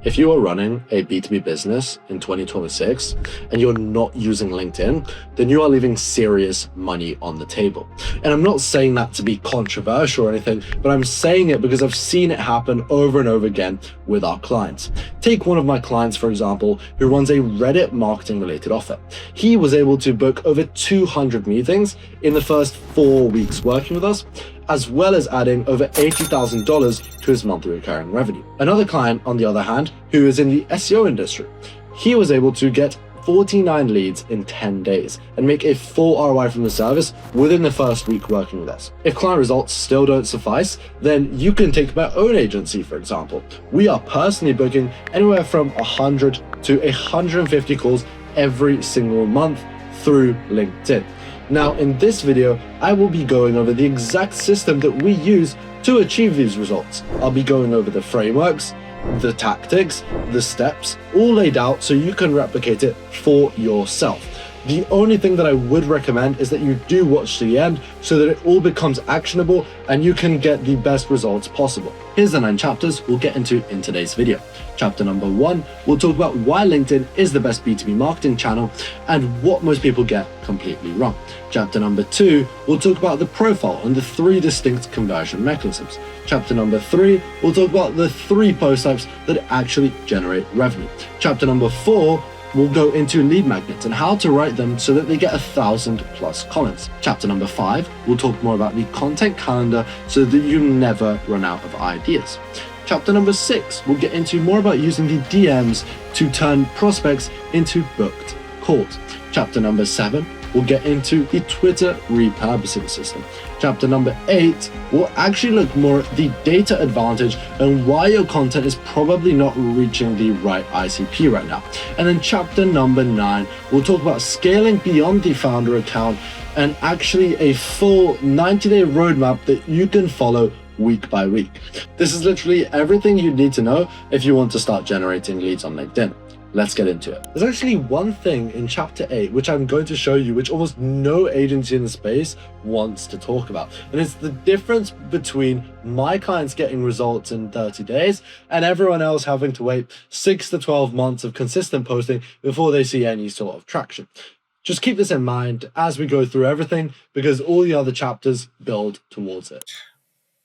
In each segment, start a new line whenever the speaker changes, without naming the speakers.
If you are running a B2B business in 2026 and you're not using LinkedIn, then you are leaving serious money on the table. And I'm not saying that to be controversial or anything, but I'm saying it because I've seen it happen over and over again with our clients. Take one of my clients, for example, who runs a Reddit marketing related offer. He was able to book over 200 meetings in the first 4 weeks working with us, as well as adding over $80,000 to his monthly recurring revenue. Another client, on the other hand, who is in the SEO industry, he was able to get 49 leads in 10 days and make a full ROI from the service within the first week working with us. If client results still don't suffice, then you can take my own agency, for example. We are personally booking anywhere from 100 to 150 calls every single month through LinkedIn. Now, in this video, I will be going over the exact system that we use to achieve these results. I'll be going over the frameworks, the tactics, the steps, all laid out so you can replicate it for yourself. The only thing that I would recommend is that you do watch to the end so that it all becomes actionable and you can get the best results possible. Here's the 9 chapters we'll get into in today's video. Chapter number 1, we'll talk about why LinkedIn is the best B2B marketing channel and what most people get completely wrong. Chapter number 2, we'll talk about the profile and the 3 distinct conversion mechanisms. Chapter number 3, we'll talk about the 3 post types that actually generate revenue. Chapter number 4, we'll go into lead magnets and how to write them so that they get 1,000+ comments. Chapter number 5, we'll talk more about the content calendar so that you never run out of ideas. Chapter number 6, we'll get into more about using the DMs to turn prospects into booked calls. Chapter number 7, we'll get into the Twitter repurposing system. Chapter number 8 will actually look more at the data advantage and why your content is probably not reaching the right ICP right now. And then chapter number 9, we'll talk about scaling beyond the founder account and actually a full 90-day roadmap that you can follow week by week. This is literally everything you need to know if you want to start generating leads on LinkedIn. Let's get into it. There's actually one thing in chapter 8 which I'm going to show you which almost no agency in the space wants to talk about. And it's the difference between my clients getting results in 30 days and everyone else having to wait 6 to 12 months of consistent posting before they see any sort of traction. Just keep this in mind as we go through everything because all the other chapters build towards it.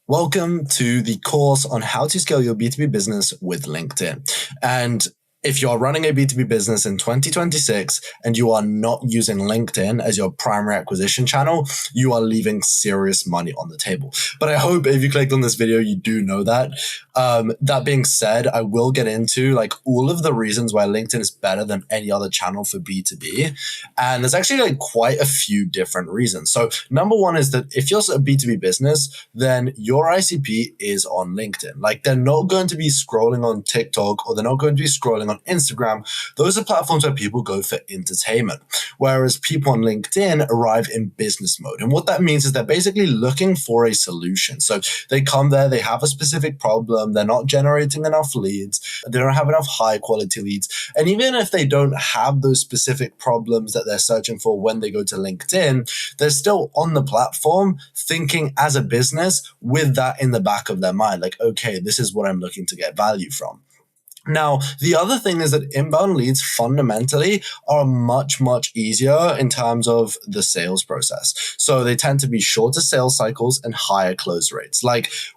Welcome to the course on how to scale your B2B business with LinkedIn. And if you're running a B2B business in 2026 and you are not using LinkedIn as your primary acquisition channel, you are leaving serious money on the table. But I hope if you clicked on this video, you do know that. That being said, I will get into all of the reasons why LinkedIn is better than any other channel for B2B. And there's actually quite a few different reasons. So number one is that if you're a B2B business, then your ICP is on LinkedIn. They're not going to be scrolling on TikTok or they're not going to be scrolling on Instagram. Those are platforms where people go for entertainment, whereas people on LinkedIn arrive in business mode. And what that means is they're basically looking for a solution. So they come there, they have a specific problem, they're not generating enough leads, they don't have enough high quality leads. And even if they don't have those specific problems that they're searching for when they go to LinkedIn, they're still on the platform thinking as a business with that in the back of their mind. Okay, this is what I'm looking to get value from. Now, the other thing is that inbound leads fundamentally are much, much easier in terms of the sales process. So they tend to be shorter sales cycles and higher close rates.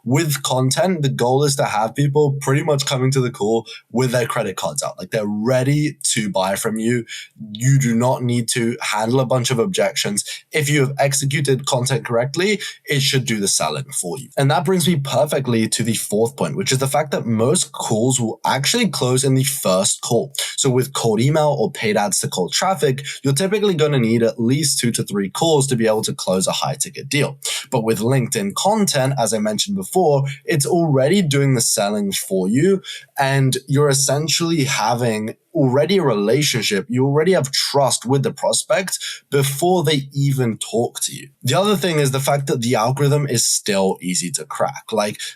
With content, the goal is to have people pretty much coming to the call with their credit cards out. They're ready to buy from you. You do not need to handle a bunch of objections. If you have executed content correctly, it should do the selling for you. And that brings me perfectly to the 4th point, which is the fact that most calls will actually close in the first call. So with cold email or paid ads to cold traffic, you're typically going to need at least 2 to 3 calls to be able to close a high ticket deal. But with LinkedIn content, as I mentioned before, it's already doing the selling for you and you're essentially having already a relationship, you already have trust with the prospect before they even talk to you. The other thing is the fact that the algorithm is still easy to crack.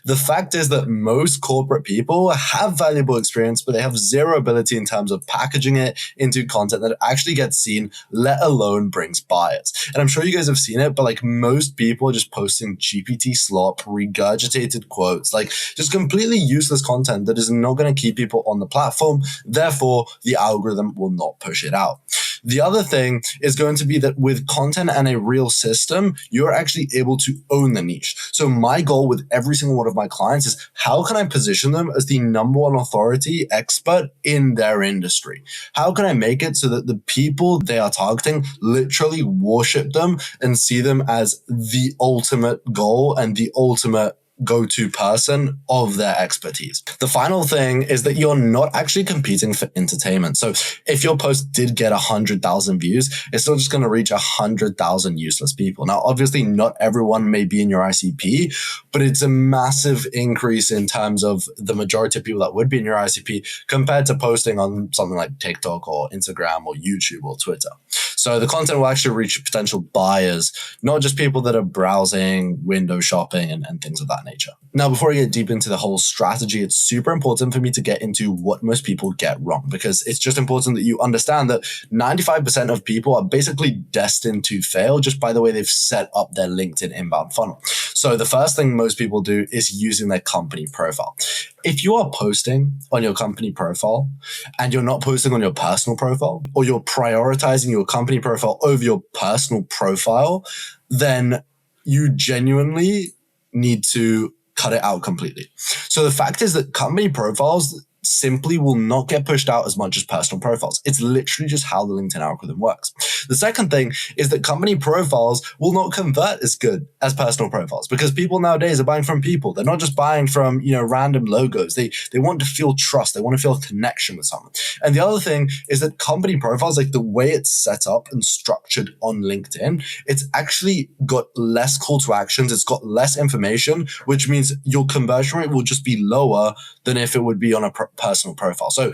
The fact is that most corporate people have valuable experience, but they have zero ability in terms of of packaging it into content that actually gets seen, let alone brings buyers. And I'm sure you guys have seen it, but like most people are just posting GPT slop, regurgitated quotes, like just completely useless content that is not going to keep people on the platform. Therefore, the algorithm will not push it out. The other thing is going to be that with content and a real system, you're actually able to own the niche. So my goal with every single one of my clients is how can I position them as the number one authority expert in their industry? How can I make it so that the people they are targeting literally worship them and see them as the ultimate goal and the ultimate go-to person of their expertise? The final thing is that you're not actually competing for entertainment. So if your post did get 100,000 views, it's still just going to reach 100,000 useless people. Now, obviously not everyone may be in your ICP, but it's a massive increase in terms of the majority of people that would be in your ICP compared to posting on something like TikTok or Instagram or YouTube or Twitter. So the content will actually reach potential buyers, not just people that are browsing, window shopping, and things of that nature. Now, before I get deep into the whole strategy, it's super important for me to get into what most people get wrong, because it's just important that you understand that 95% of people are basically destined to fail just by the way they've set up their LinkedIn inbound funnel. So the first thing most people do is using their company profile. If you are posting on your company profile and you're not posting on your personal profile, or you're prioritizing your company profile over your personal profile, then you genuinely need to cut it out completely. So the fact is that company profiles simply will not get pushed out as much as personal profiles. It's literally just how the LinkedIn algorithm works. The second thing is that company profiles will not convert as good as personal profiles, because people nowadays are buying from people. They're not just buying from, random logos. They want to feel trust. They want to feel a connection with someone. And the other thing is that company profiles, like the way it's set up and structured on LinkedIn, it's actually got less call to actions. It's got less information, which means your conversion rate will just be lower than if it would be on a personal profile. So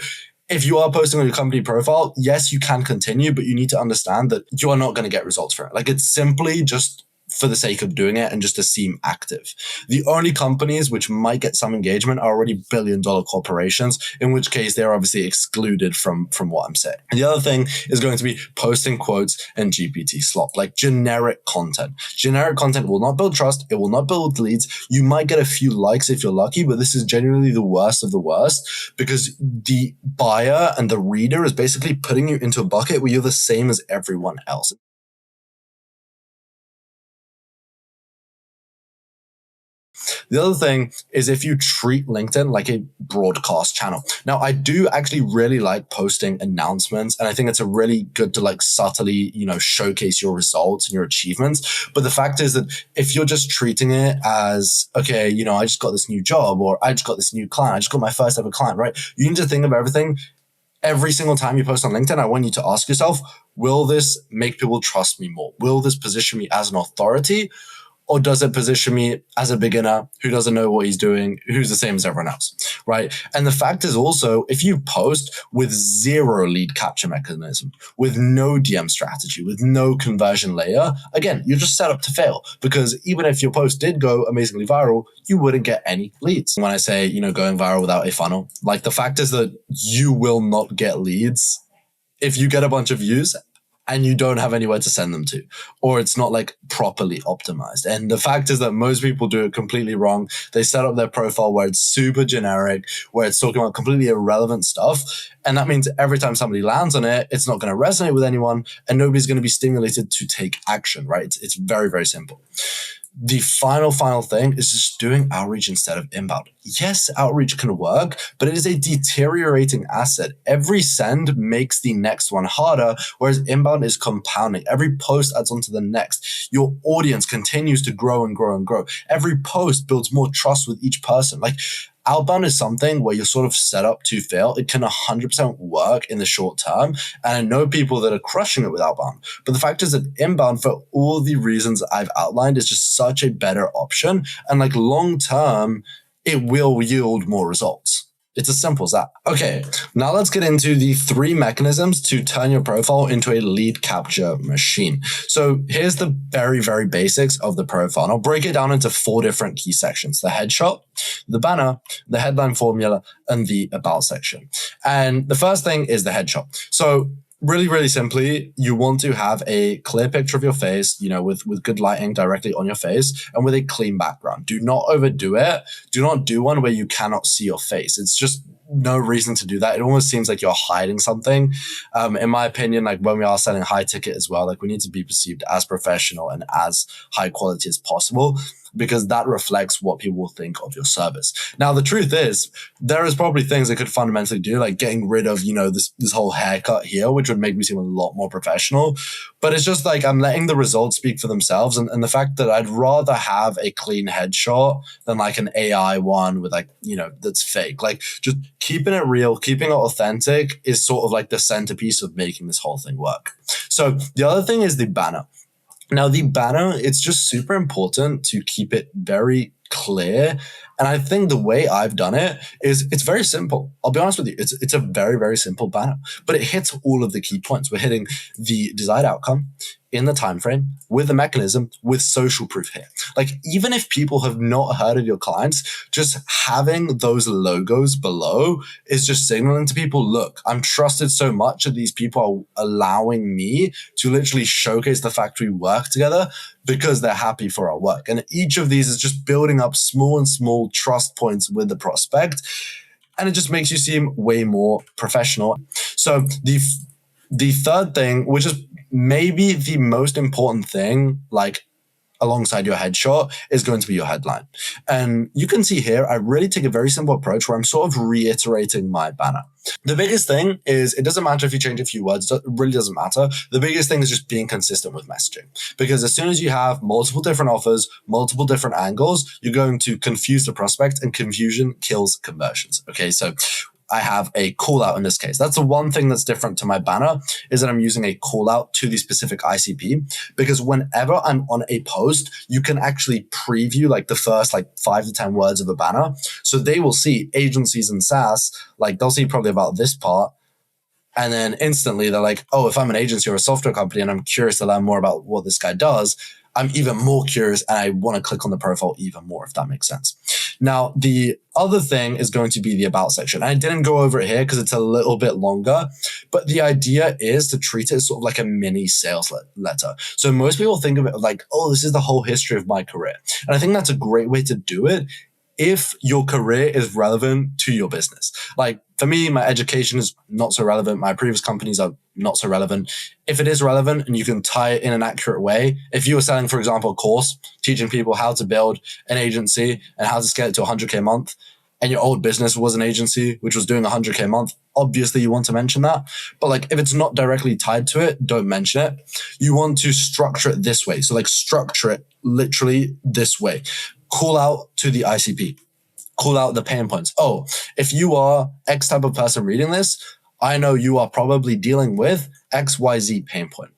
if you are posting on your company profile, yes, you can continue, but you need to understand that you are not going to get results from it. Like, it's simply just for the sake of doing it and just to seem active. The only companies which might get some engagement are already billion-dollar corporations, in which case they're obviously excluded from what I'm saying. And the other thing is going to be posting quotes and GPT slop, like generic content. Generic content will not build trust. It will not build leads. You might get a few likes if you're lucky, but this is genuinely the worst of the worst, because the buyer and the reader is basically putting you into a bucket where you're the same as everyone else. The other thing is if you treat LinkedIn like a broadcast channel. Now, I do actually really like posting announcements, and I think it's a really good to subtly, showcase your results and your achievements. But the fact is that if you're just treating it as, okay, I just got this new job, or I just got this new client, I just got my first ever client, right? You need to think of everything. Every single time you post on LinkedIn, I want you to ask yourself, will this make people trust me more? Will this position me as an authority? Or does it position me as a beginner who doesn't know what he's doing, who's the same as everyone else, right? And the fact is also, if you post with zero lead capture mechanism, with no DM strategy, with no conversion layer, again, you're just set up to fail, because even if your post did go amazingly viral, you wouldn't get any leads. When I say, going viral without a funnel, like the fact is that you will not get leads if you get a bunch of views and you don't have anywhere to send them to, or it's not properly optimized. And the fact is that most people do it completely wrong. They set up their profile where it's super generic, where it's talking about completely irrelevant stuff. And that means every time somebody lands on it, it's not going to resonate with anyone, and nobody's going to be stimulated to take action, right? It's very, very simple. The final thing is just doing outreach instead of inbound. Yes, outreach can work, but it is a deteriorating asset. Every send makes the next one harder, whereas inbound is compounding. Every post adds on to the next. Your audience continues to grow and grow and grow. Every post builds more trust with each person. Outbound is something where you're sort of set up to fail. It can 100% work in the short term. And I know people that are crushing it with outbound. But the fact is that inbound, for all the reasons I've outlined, is just such a better option. And long term, it will yield more results. It's as simple as that. Okay, now let's get into the 3 mechanisms to turn your profile into a lead capture machine. So here's the very, very basics of the profile. And I'll break it down into 4 different key sections: the headshot, the banner, the headline formula, and the about section. And the first thing is the headshot. So really, really simply, you want to have a clear picture of your face, with good lighting directly on your face and with a clean background. Do not overdo it. Do not do one where you cannot see your face. It's just no reason to do that. It almost seems like you're hiding something. In my opinion, like when we are selling high ticket as well, like we need to be perceived as professional and as high quality as possible, because that reflects what people will think of your service. Now, the truth is, there is probably things I could fundamentally do, like getting rid of, this whole haircut here, which would make me seem a lot more professional. But it's just like I'm letting the results speak for themselves. And the fact that I'd rather have a clean headshot than like an AI one with that's fake. Like just keeping it real, keeping it authentic is sort of like the centerpiece of making this whole thing work. So the other thing is the banner. Now, the banner, it's just super important to keep it very clear. And I think the way I've done it is it's very simple. I'll be honest with you. It's a very, very simple banner, but it hits all of the key points. We're hitting the desired outcome in the time frame, with the mechanism, with social proof here. Like, even if people have not heard of your clients, just having those logos below is just signaling to people, look, I'm trusted so much that these people are allowing me to literally showcase the fact we work together because they're happy for our work. And each of these is just building up small and small trust points with the prospect. And it just makes you seem way more professional. So the third thing, which is maybe the most important thing, like alongside your headshot, is going to be your headline. And you can see here, I really take a very simple approach where I'm sort of reiterating my banner. The biggest thing is, it doesn't matter if you change a few words, it really doesn't matter. The biggest thing is just being consistent with messaging. Because as soon as you have multiple different offers, multiple different angles, you're going to confuse the prospect, and confusion kills conversions. Okay, so I have a call out in this case. That's the one thing that's different to my banner, is that I'm using a call out to the specific ICP, because whenever I'm on a post, you can actually preview like the first 5 to 10 words of a banner. So they will see agencies and SaaS, like they'll see probably about this part. And then instantly they're like, oh, if I'm an agency or a software company and I'm curious to learn more about what this guy does, I'm even more curious and I want to click on the profile even more, if that makes sense. Now, the other thing is going to be the about section. I didn't go over it here because it's a little bit longer, but the idea is to treat it as sort of like a mini sales letter. So most people think of it like, oh, this is the whole history of my career. And I think that's a great way to do it if your career is relevant to your business. Like for me, my education is not so relevant. My previous companies are not so relevant. If it is relevant and you can tie it in an accurate way, if you were selling, for example, a course teaching people how to build an agency and how to scale it to 100K a month, and your old business was an agency which was doing 100K a month, obviously you want to mention that. But like if it's not directly tied to it, don't mention it. You want to structure it this way. So like structure it literally this way. Call out to the ICP. Call out the pain points. Oh, if you are X type of person reading this, I know you are probably dealing with XYZ pain point.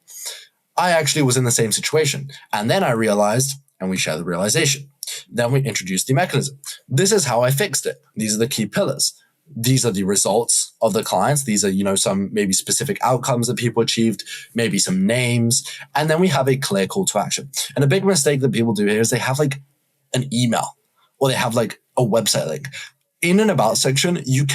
I actually was in the same situation. And then I realized, and we share the realization. Then we introduced the mechanism. This is how I fixed it. These are the key pillars. These are the results of the clients. These are, some maybe specific outcomes that people achieved, maybe some names. And then we have a clear call to action. And a big mistake that people do here is they have like an email or they have like a website link. In an about section, you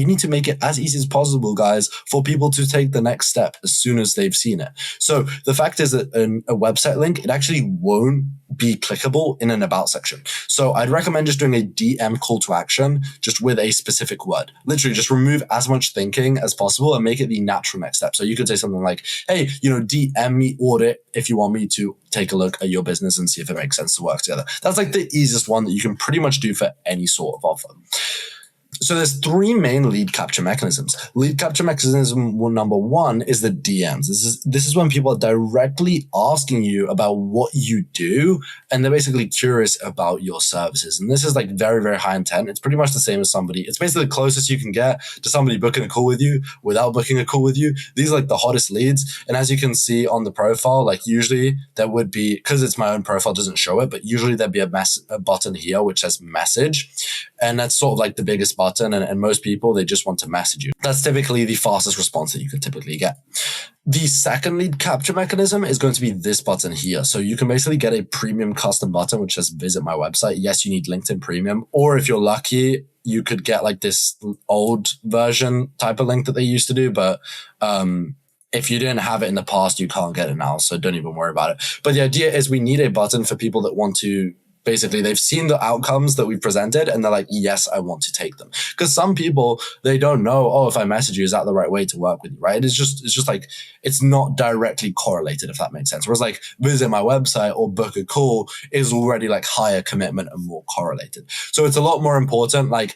need to make it as easy as possible, guys, for people to take the next step as soon as they've seen it. So the fact is that a website link, it actually won't be clickable in an about section. So I'd recommend just doing a DM call to action just with a specific word. Literally just remove as much thinking as possible and make it the natural next step. So you could say something like, hey, DM me audit if you want me to take a look at your business and see if it makes sense to work together. That's like the easiest one that you can pretty much do for any sort of offer. So there's 3 main lead capture mechanisms. Lead capture mechanism number 1 is the DMs. This is when people are directly asking you about what you do, and they're basically curious about your services. And this is like very, very high intent. It's pretty much the same as it's basically the closest you can get to somebody booking a call with you without booking a call with you. These are like the hottest leads. And as you can see on the profile, like usually there would be, because it's my own profile, doesn't show it, but usually there'd be a button here which says message. And that's sort of like the biggest button button, and most people, they just want to message you. That's typically the fastest response that you could typically get. The second lead capture mechanism is going to be this button here. So you can basically get a premium custom button, which says visit my website. Yes, you need LinkedIn Premium, or if you're lucky, you could get like this old version type of link that they used to do. But if you didn't have it in the past, you can't get it now. So don't even worry about it. But the idea is we need a button for people that want to, basically, they've seen the outcomes that we presented and they're like, yes, I want to take them. Because some people, they don't know, oh, if I message you, is that the right way to work with you, right? It's just like, it's not directly correlated, if that makes sense. Whereas like visit my website or book a call is already like higher commitment and more correlated. So it's a lot more important. Like,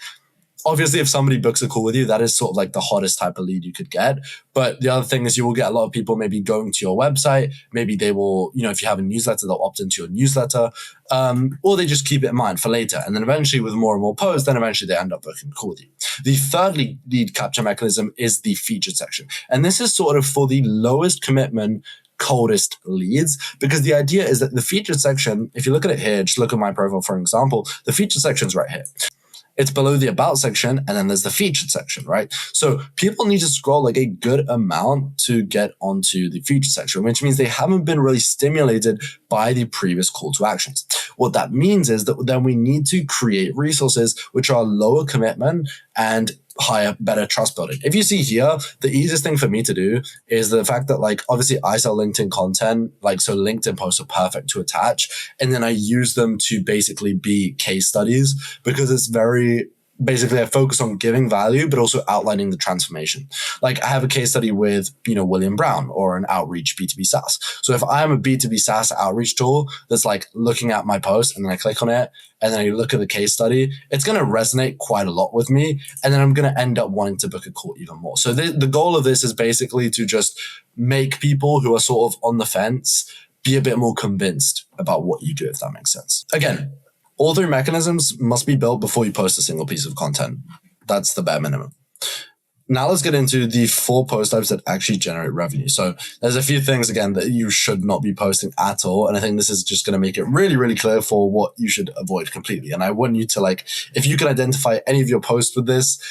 obviously, if somebody books a call with you, that is sort of like the hottest type of lead you could get. But the other thing is you will get a lot of people maybe going to your website. Maybe they will, if you have a newsletter, they'll opt into your newsletter, or they just keep it in mind for later. And then eventually with more and more posts, then eventually they end up booking a call with you. The third lead capture mechanism is the featured section. And this is sort of for the lowest commitment, coldest leads, because the idea is that the featured section, if you look at it here, just look at my profile, for example, the featured section is right here. It's below the about section, and then there's the featured section, right? So people need to scroll like a good amount to get onto the featured section, which means they haven't been really stimulated by the previous call to actions. What that means is that then we need to create resources which are lower commitment and higher, better trust building. If you see here, the easiest thing for me to do is the fact that like, obviously I sell LinkedIn content, like, so LinkedIn posts are perfect to attach. And then I use them to basically be case studies because it's very, basically I focus on giving value, but also outlining the transformation. Like I have a case study with, William Brown or an outreach B2B SaaS. So if I'm a B2B SaaS outreach tool that's like looking at my post and then I click on it and then I look at the case study, it's going to resonate quite a lot with me. And then I'm going to end up wanting to book a call even more. So the goal of this is basically to just make people who are sort of on the fence be a bit more convinced about what you do, if that makes sense. Again, all three mechanisms must be built before you post a single piece of content. That's the bare minimum. Now let's get into the 4 post types that actually generate revenue. So there's a few things, again, that you should not be posting at all. And I think this is just going to make it really, really clear for what you should avoid completely. And I want you to, like, if you can identify any of your posts with this,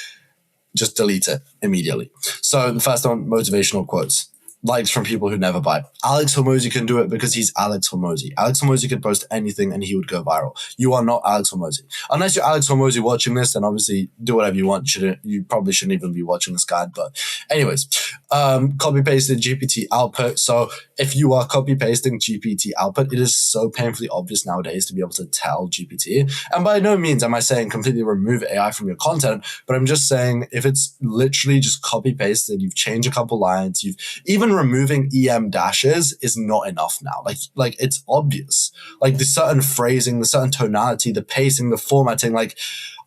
just delete it immediately. So the first one, motivational quotes. Likes from people who never buy. Alex Hormozi can do it because he's Alex Hormozi. Alex Hormozi could post anything and he would go viral. You are not Alex Hormozi. Unless you're Alex Hormozi watching this, then obviously do whatever you want. You probably shouldn't even be watching this guide. But anyways, copy-pasted GPT output. So if you are copy-pasting GPT output, it is so painfully obvious nowadays to be able to tell GPT. And by no means am I saying completely remove AI from your content, but I'm just saying if it's literally just copy-pasted, you've changed a couple lines, you've even removing EM dashes is not enough now. Like it's obvious. Like the certain phrasing, the certain tonality, the pacing, the formatting, like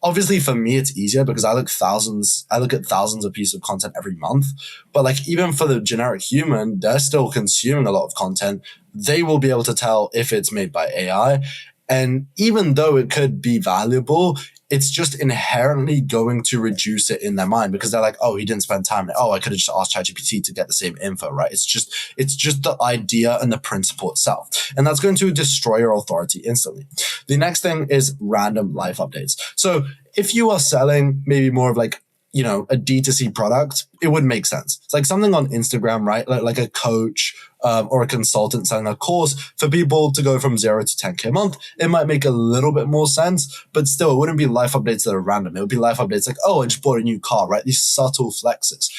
obviously for me it's easier because I look at thousands of pieces of content every month. But like even for the generic human, they're still consuming a lot of content. They will be able to tell if it's made by AI. And even though it could be valuable, it's just inherently going to reduce it in their mind because they're like, oh, he didn't spend time. Oh, I could have just asked ChatGPT to get the same info, right? It's just the idea and the principle itself. And that's going to destroy your authority instantly. The next thing is random life updates. So if you are selling maybe more of like, a D2C product, it would make sense. It's like something on Instagram, right? Like a coach or a consultant selling a course for people to go from 0 to 10K a month. It might make a little bit more sense, but still, it wouldn't be life updates that are random. It would be life updates like, oh, I just bought a new car, right? These subtle flexes.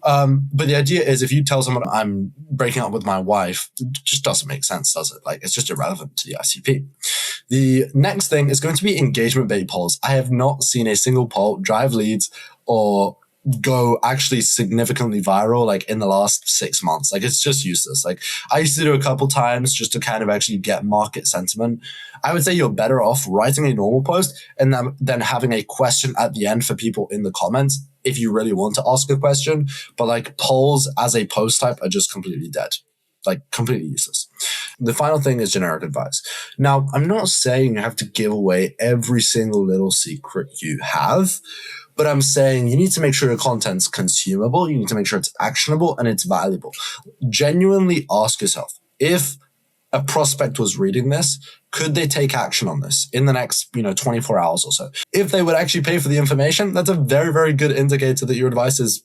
But the idea is if you tell someone I'm breaking up with my wife, it just doesn't make sense, does it? Like it's just irrelevant to the ICP. The next thing is going to be engagement-based polls. I have not seen a single poll drive leads or go actually significantly viral like in the last 6 months. Like it's just useless. Like I used to do a couple times just to kind of actually get market sentiment. I would say you're better off writing a normal post and then having a question at the end for people in the comments if you really want to ask a question. But like polls as a post type are just completely dead. Like completely useless. The final thing is generic advice. Now, I'm not saying you have to give away every single little secret you have, but I'm saying you need to make sure your content's consumable. You need to make sure it's actionable and it's valuable. Genuinely ask yourself, if a prospect was reading this, could they take action on this in the next, 24 hours or so? If they would actually pay for the information, that's a very, very good indicator that your advice is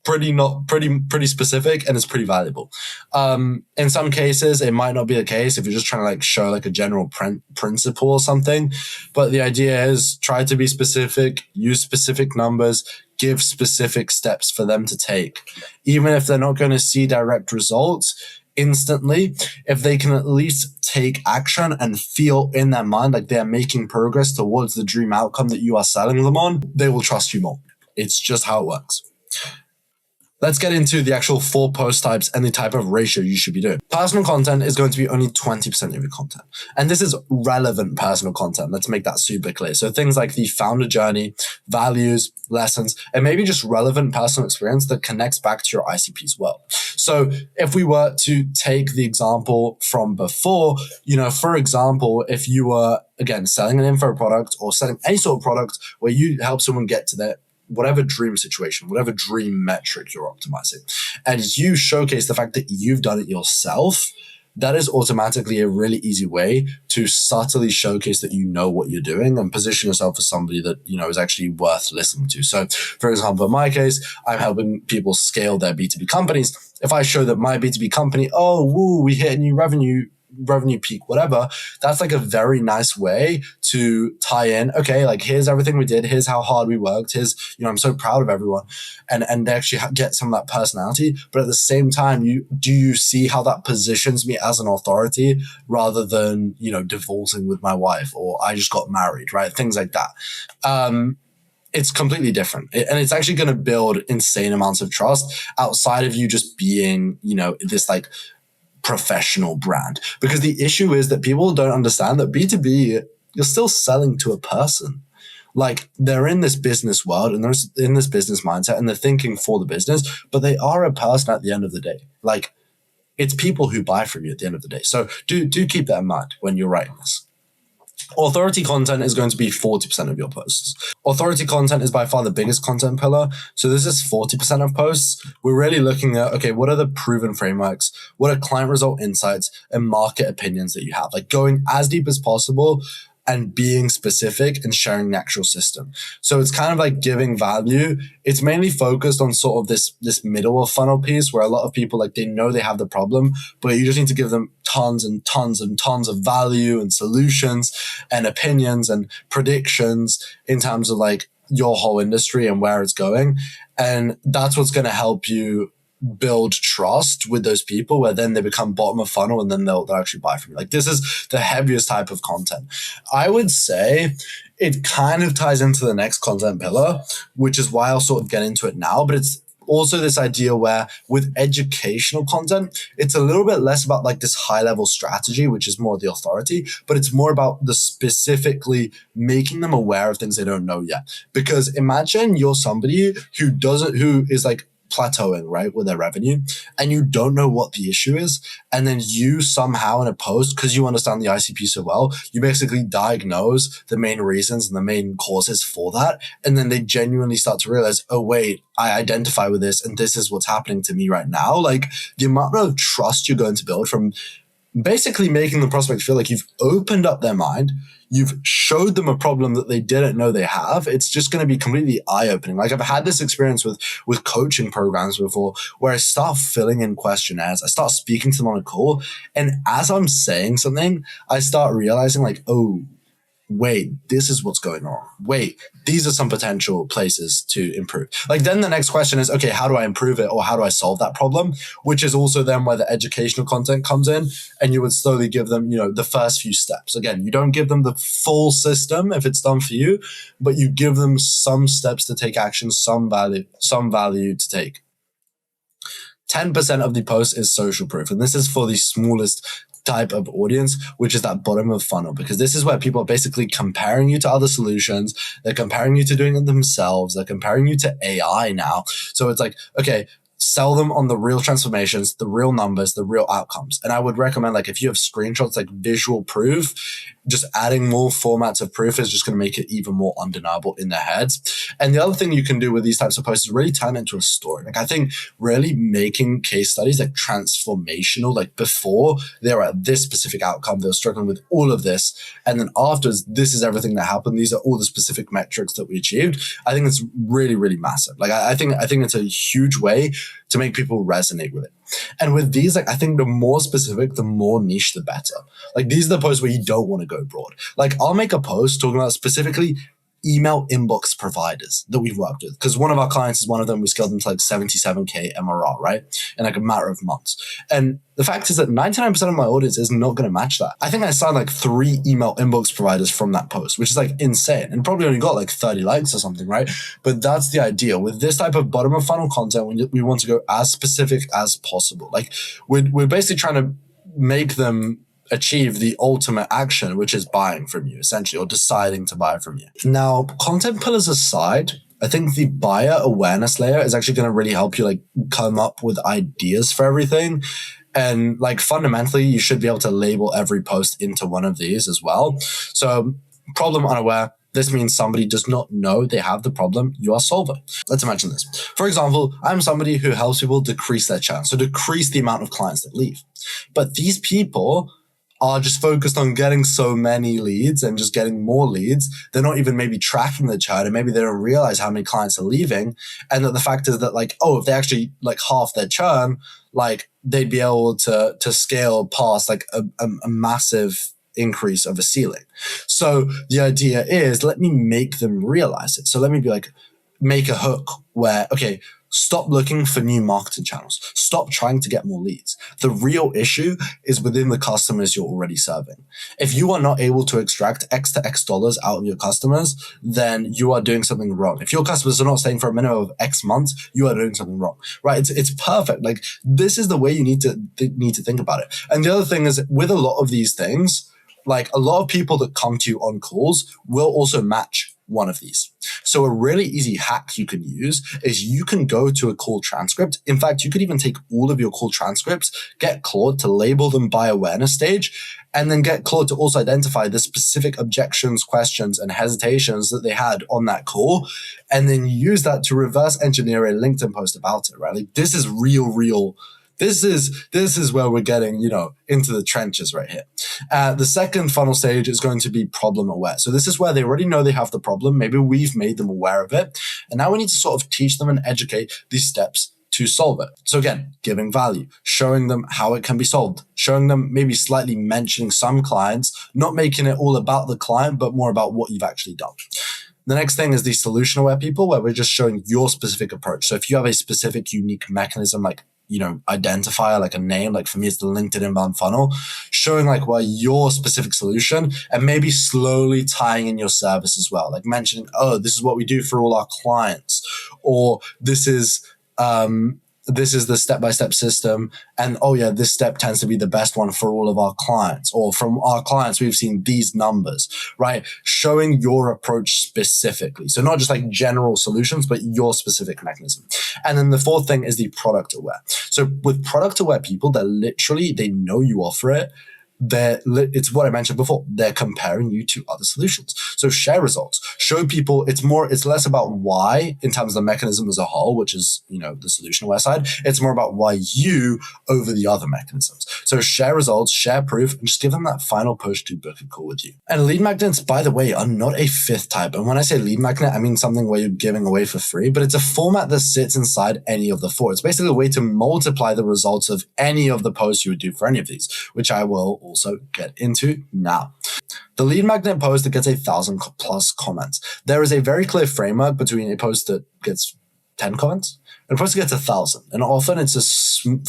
pretty specific and it's pretty valuable. In some cases, it might not be the case if you're just trying to like show like a general principle or something. But the idea is try to be specific, use specific numbers, give specific steps for them to take. Even if they're not going to see direct results instantly, if they can at least take action and feel in their mind like they're making progress towards the dream outcome that you are selling them on, they will trust you more. It's just how it works. Let's get into the actual 4 post types and the type of ratio you should be doing. Personal content is going to be only 20% of your content. And this is relevant personal content. Let's make that super clear. So things like the founder journey, values, lessons, and maybe just relevant personal experience that connects back to your ICP as well. So if we were to take the example from before, for example, if you were, again, selling an info product or selling any sort of product where you help someone get to their whatever dream situation, whatever dream metric you're optimizing, and you showcase the fact that you've done it yourself, that is automatically a really easy way to subtly showcase that you know what you're doing and position yourself as somebody that, is actually worth listening to. So, for example, in my case, I'm helping people scale their B2B companies. If I show that my B2B company, we hit a new revenue peak, whatever, that's like a very nice way to tie in, okay, like here's everything we did, here's how hard we worked, here's, I'm so proud of everyone, and they actually get some of that personality. But at the same time, you see how that positions me as an authority rather than, divorcing with my wife or I just got married, right? Things like that. It's completely different. And it's actually going to build insane amounts of trust outside of you just being, this like professional brand. Because the issue is that people don't understand that B2B, you're still selling to a person. Like they're in this business world and they're in this business mindset and they're thinking for the business, but they are a person at the end of the day. Like it's people who buy from you at the end of the day. So do keep that in mind when you're writing this. Authority content is going to be 40% of your posts. Authority content is by far the biggest content pillar. So this is 40% of posts. We're really looking at, okay, what are the proven frameworks? What are client result insights and market opinions that you have? Like going as deep as possible and being specific and sharing the actual system. So it's kind of like giving value. It's mainly focused on sort of this middle of funnel piece where a lot of people, like they know they have the problem, but you just need to give them tons and tons and tons of value and solutions and opinions and predictions in terms of like your whole industry and where it's going. And that's what's going to help you build trust with those people where then they become bottom of funnel and then they'll actually buy from you. Like this is the heaviest type of content. I would say it kind of ties into the next content pillar, which is why I'll sort of get into it now, but it's also this idea where with educational content, it's a little bit less about like this high level strategy, which is more the authority, but it's more about the specifically making them aware of things they don't know yet. Because imagine you're somebody who is like plateauing, right, with their revenue, and you don't know what the issue is. And then you somehow in a post, because you understand the ICP so well, you basically diagnose the main reasons and the main causes for that. And then they genuinely start to realize, oh, wait, I identify with this and this is what's happening to me right now. Like the amount of trust you're going to build from basically making the prospect feel like you've opened up their mind, you've showed them a problem that they didn't know they have. It's just going to be completely eye-opening. Like I've had this experience with coaching programs before where I start filling in questionnaires, I start speaking to them on a call, and as I'm saying something, I start realizing like, oh, wait, this is what's going on. Wait, these are some potential places to improve. Like then the next question is, okay, how do I improve it or how do I solve that problem? Which is also then where the educational content comes in, and you would slowly give them, the first few steps. Again, you don't give them the full system if it's done for you, but you give them some steps to take action, some value to take. 10% of the post is social proof. And this is for the smallest type of audience, which is that bottom of funnel, because this is where people are basically comparing you to other solutions. They're comparing you to doing it themselves. They're comparing you to AI now. So it's like, okay, sell them on the real transformations, the real numbers, the real outcomes. And I would recommend, like, if you have screenshots, like visual proof, just adding more formats of proof is just going to make it even more undeniable in their heads. And the other thing you can do with these types of posts is really turn it into a story. Like I think really making case studies like transformational, like before they were at this specific outcome, they were struggling with all of this. And then afterwards, this is everything that happened. These are all the specific metrics that we achieved. I think it's really, really massive. Like I think it's a huge way to make people resonate with it. And with these, like I think the more specific, the more niche, the better. Like these are the posts where you don't want to go broad. Like I'll make a post talking about specifically email inbox providers that we've worked with. Because one of our clients is one of them. We scaled them to like 77K MRR, right? In like a matter of months. And the fact is that 99% of my audience is not going to match that. I think I signed like 3 email inbox providers from that post, which is like insane. And probably only got like 30 likes or something, right? But that's the idea. With this type of bottom of funnel content, we want to go as specific as possible. Like we're basically trying to make them achieve the ultimate action, which is buying from you essentially, or deciding to buy from you. Now, content pillars aside, I think the buyer awareness layer is actually going to really help you like come up with ideas for everything. And like fundamentally, you should be able to label every post into one of these as well. So problem unaware. This means somebody does not know they have the problem you are solving. Let's imagine this. For example, I'm somebody who helps people decrease their churn, so decrease the amount of clients that leave. But these people are just focused on getting so many leads and just getting more leads. They're not even maybe tracking the churn, and maybe they don't realize how many clients are leaving. And that the fact is that like, oh, if they actually like half their churn, like they'd be able to scale past like a massive increase of a ceiling. So the idea is let me make them realize it. So let me be like, make a hook where, okay, stop looking for new marketing channels. Stop trying to get more leads. The real issue is within the customers you're already serving. If you are not able to extract X to X dollars out of your customers, then you are doing something wrong. If your customers are not staying for a minimum of X months, you are doing something wrong, right? It's perfect. Like this is the way you need to think about it. And the other thing is with a lot of these things, like a lot of people that come to you on calls will also match one of these. So a really easy hack you can use is you can go to a call transcript. In fact, you could even take all of your call transcripts, get Claude to label them by awareness stage, and then get Claude to also identify the specific objections, questions, and hesitations that they had on that call, and then use that to reverse engineer a LinkedIn post about it, right? Like this is real. This is where we're getting, into the trenches right here. The second funnel stage is going to be problem aware. So this is where they already know they have the problem. Maybe we've made them aware of it. And now we need to sort of teach them and educate these steps to solve it. So again, giving value, showing them how it can be solved, showing them maybe slightly mentioning some clients, not making it all about the client, but more about what you've actually done. The next thing is the solution aware people, where we're just showing your specific approach. So if you have a specific unique mechanism, like identifier, like a name, like for me, it's the LinkedIn inbound funnel, showing like your specific solution and maybe slowly tying in your service as well. Like mentioning, oh, this is what we do for all our clients, or this is the step-by-step system. And oh yeah, this step tends to be the best one for all of our clients, or from our clients, we've seen these numbers, right? Showing your approach specifically. So not just like general solutions, but your specific mechanism. And then the fourth thing is the product aware. So with product aware people, they know you offer it. It's what I mentioned before. They're comparing you to other solutions. So share results, show people it's less about why in terms of the mechanism as a whole, which is, the solution aware side. It's more about why you over the other mechanisms. So share results, share proof, and just give them that final push to book a call with you. And lead magnets, by the way, are not a fifth type. And when I say lead magnet, I mean something where you're giving away for free, but it's a format that sits inside any of the four. It's basically a way to multiply the results of any of the posts you would do for any of these, which I will also get into now. The lead magnet post that gets 1,000+ comments. There is a very clear framework between a post that gets 10 comments and a post that gets 1,000. And often it's a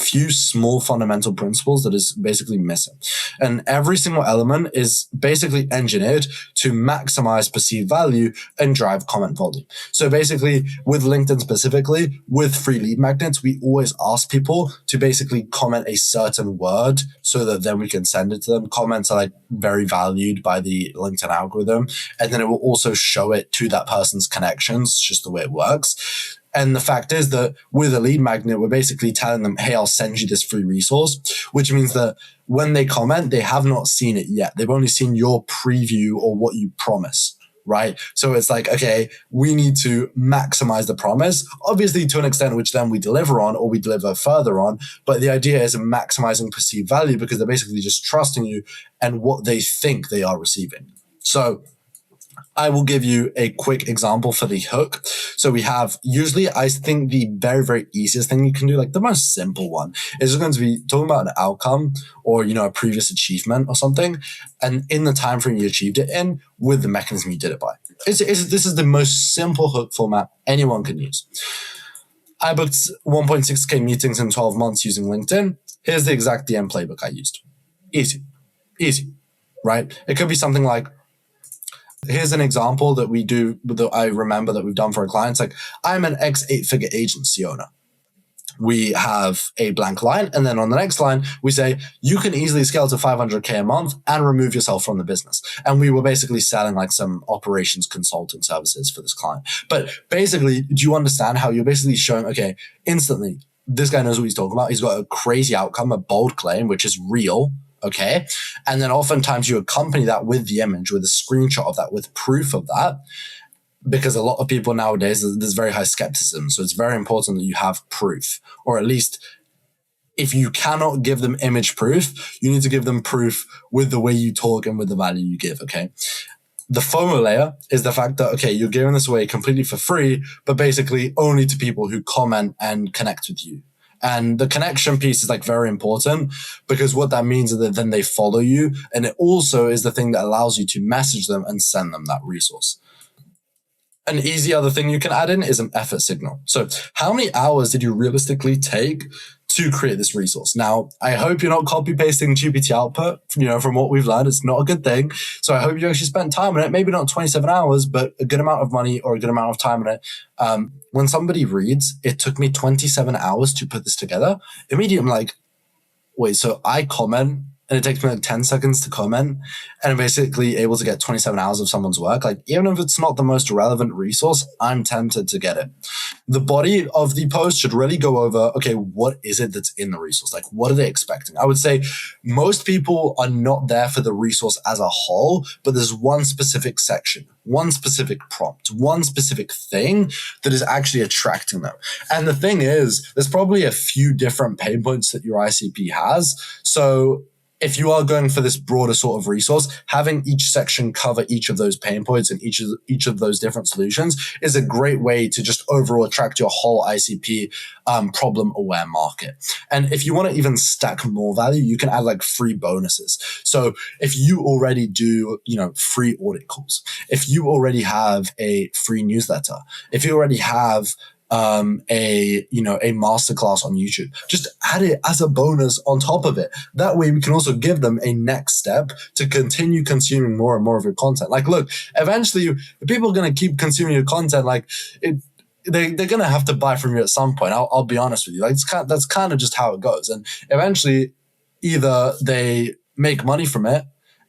few small fundamental principles that is basically missing. And every single element is basically engineered to maximize perceived value and drive comment volume. So basically with LinkedIn specifically, with free lead magnets, we always ask people to basically comment a certain word so that then we can send it to them. Comments are like very valued by the LinkedIn algorithm. And then it will also show it to that person's connections, just the way it works. And the fact is that with a lead magnet, we're basically telling them, hey, I'll send you this free resource, which means that when they comment, they have not seen it yet. They've only seen your preview or what you promise, right? So it's like, okay, we need to maximize the promise, obviously to an extent which then we deliver on or we deliver further on. But the idea is maximizing perceived value because they're basically just trusting you and what they think they are receiving. So I will give you a quick example for the hook. So we have, usually I think the very, very easiest thing you can do, like the most simple one, is going to be talking about an outcome or, a previous achievement or something. And in the time frame you achieved it in with the mechanism you did it by. This is the most simple hook format anyone can use. I booked 1.6K meetings in 12 months using LinkedIn. Here's the exact DM playbook I used. Easy, right? It could be something like, here's an example that we do, that I remember that we've done for our clients. Like, I'm an ex-8-figure agency owner. We have a blank line. And then on the next line, we say, you can easily scale to 500K a month and remove yourself from the business. And we were basically selling like some operations consulting services for this client. But basically, do you understand how you're basically showing, okay, instantly, this guy knows what he's talking about. He's got a crazy outcome, a bold claim, which is real. Okay. And then oftentimes you accompany that with the image, with a screenshot of that, with proof of that, because a lot of people nowadays, there's very high skepticism. So it's very important that you have proof, or at least if you cannot give them image proof, you need to give them proof with the way you talk and with the value you give. Okay. The FOMO layer is the fact that, okay, you're giving this away completely for free, but basically only to people who comment and connect with you. And the connection piece is like very important because what that means is that then they follow you. And it also is the thing that allows you to message them and send them that resource. An easy other thing you can add in is an effort signal. So how many hours did you realistically take to create this resource? Now, I hope you're not copy pasting GPT output, from what we've learned. It's not a good thing. So I hope you actually spent time on it, maybe not 27 hours, but a good amount of money or a good amount of time on it. When somebody reads, it took me 27 hours to put this together. Immediately, I'm like, wait, so I comment and it takes me like 10 seconds to comment and I'm basically able to get 27 hours of someone's work. Like, even if it's not the most relevant resource, I'm tempted to get it. The body of the post should really go over, okay, what is it that's in the resource? Like, what are they expecting? I would say most people are not there for the resource as a whole, but there's one specific section, one specific prompt, one specific thing that is actually attracting them. And the thing is, there's probably a few different pain points that your ICP has. So if you are going for this broader sort of resource, having each section cover each of those pain points and each of those different solutions is a great way to just overall attract your whole ICP problem-aware market. And if you want to even stack more value, you can add like free bonuses. So if you already do, free audit calls, if you already have a free newsletter, if you already have a masterclass on YouTube, just add it as a bonus on top of it. That way we can also give them a next step to continue consuming more and more of your content. Like, look, eventually if people are going to keep consuming your content, like they're going to have to buy from you at some point. I'll be honest with you. Like, that's kind of just how it goes. And eventually either they make money from it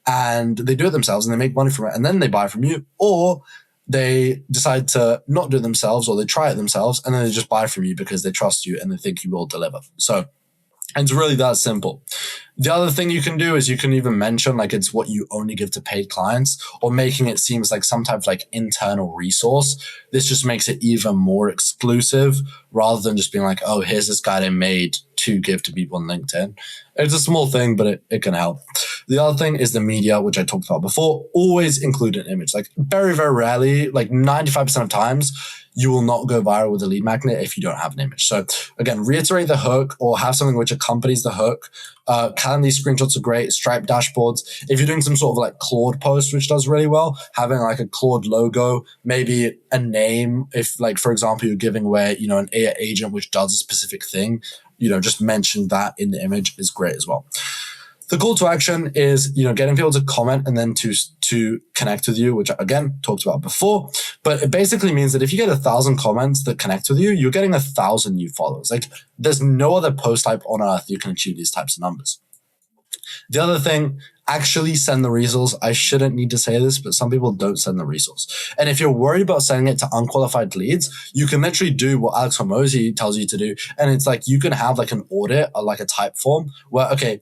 and they do it themselves and they make money from it and then they buy from you, or they decide to not do it themselves, or they try it themselves and then they just buy from you because they trust you and they think you will deliver. So it's really that simple. The other thing you can do is you can even mention like it's what you only give to paid clients, or making it seem like some type of like internal resource. This just makes it even more exclusive rather than just being like, oh, here's this guide I made to give to people on LinkedIn. It's a small thing, but it can help. The other thing is the media, which I talked about before. Always include an image. Like, very, very rarely, like 95% of times, you will not go viral with a lead magnet if you don't have an image. So again, reiterate the hook or have something which accompanies the hook. Calendly screenshots are great. Stripe dashboards. If you're doing some sort of like Claude post, which does really well, having like a Claude logo, maybe a name. If like, for example, you're giving away, an AI agent which does a specific thing, just mention that in the image is great as well. The call to action is, getting people to comment and then to connect with you, which I, again, talked about before. But it basically means that if you get 1,000 comments that connect with you, you're getting 1,000 new followers. Like, there's no other post type on earth you can achieve these types of numbers. The other thing actually send the resource. I shouldn't need to say this, but some people don't send the resource. And if you're worried about sending it to unqualified leads, you can literally do what Alex Hormozi tells you to do. And it's like, you can have like an audit or like a type form where, okay,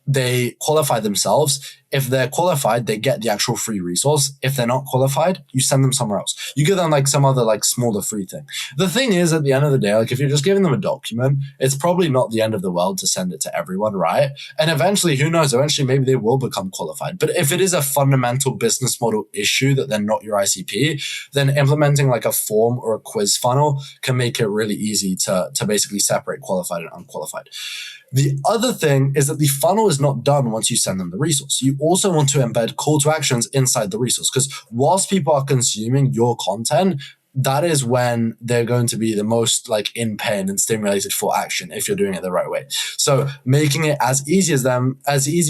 they qualify themselves. If they're qualified, they get the actual free resource. If they're not qualified, you send them somewhere else. You give them like some other like smaller free thing. The thing is, at the end of the day, like if you're just giving them a document, it's probably not the end of the world to send it to everyone, right? And eventually, who knows, eventually maybe they will become qualified. But if it is a fundamental business model issue that they're not your ICP, then implementing like a form or a quiz funnel can make it really easy to basically separate qualified and unqualified. The other thing is that the funnel is not done once you send them the resource. You also want to embed call to actions inside the resource, because whilst people are consuming your content, that is when they're going to be the most like in pain and stimulated for action if you're doing it the right way. So making it as easy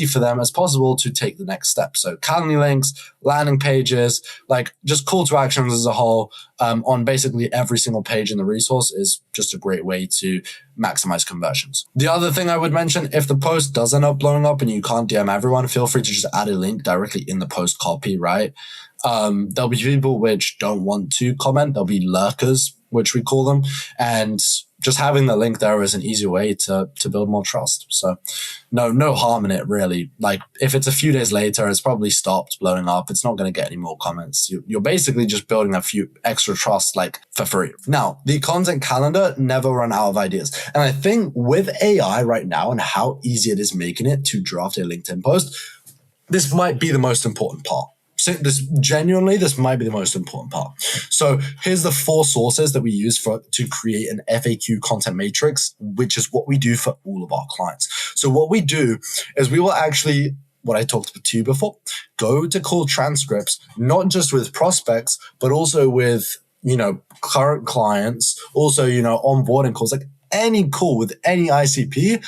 for them as possible to take the next step. So Calendly links, landing pages, like just call to actions as a whole on basically every single page in the resource is just a great way to maximize conversions. The other thing I would mention, if the post does end up blowing up and you can't DM everyone, feel free to just add a link directly in the post copy, right? There'll be people which don't want to comment. There'll be lurkers, which we call them. And just having the link there is an easy way to build more trust. So no harm in it, really. Like if it's a few days later, it's probably stopped blowing up. It's not going to get any more comments. You're basically just building a few extra trust, like for free. Now, the content calendar never run out of ideas. And I think with AI right now and how easy it is making it to draft a LinkedIn post, this might be the most important part. So this might be the most important part. So here's the 4 sources that we use to create an FAQ content matrix, which is what we do for all of our clients. So what we do is we will actually, what I talked to you before, go to call transcripts, not just with prospects, but also with, current clients, also, onboarding calls, like any call with any ICP,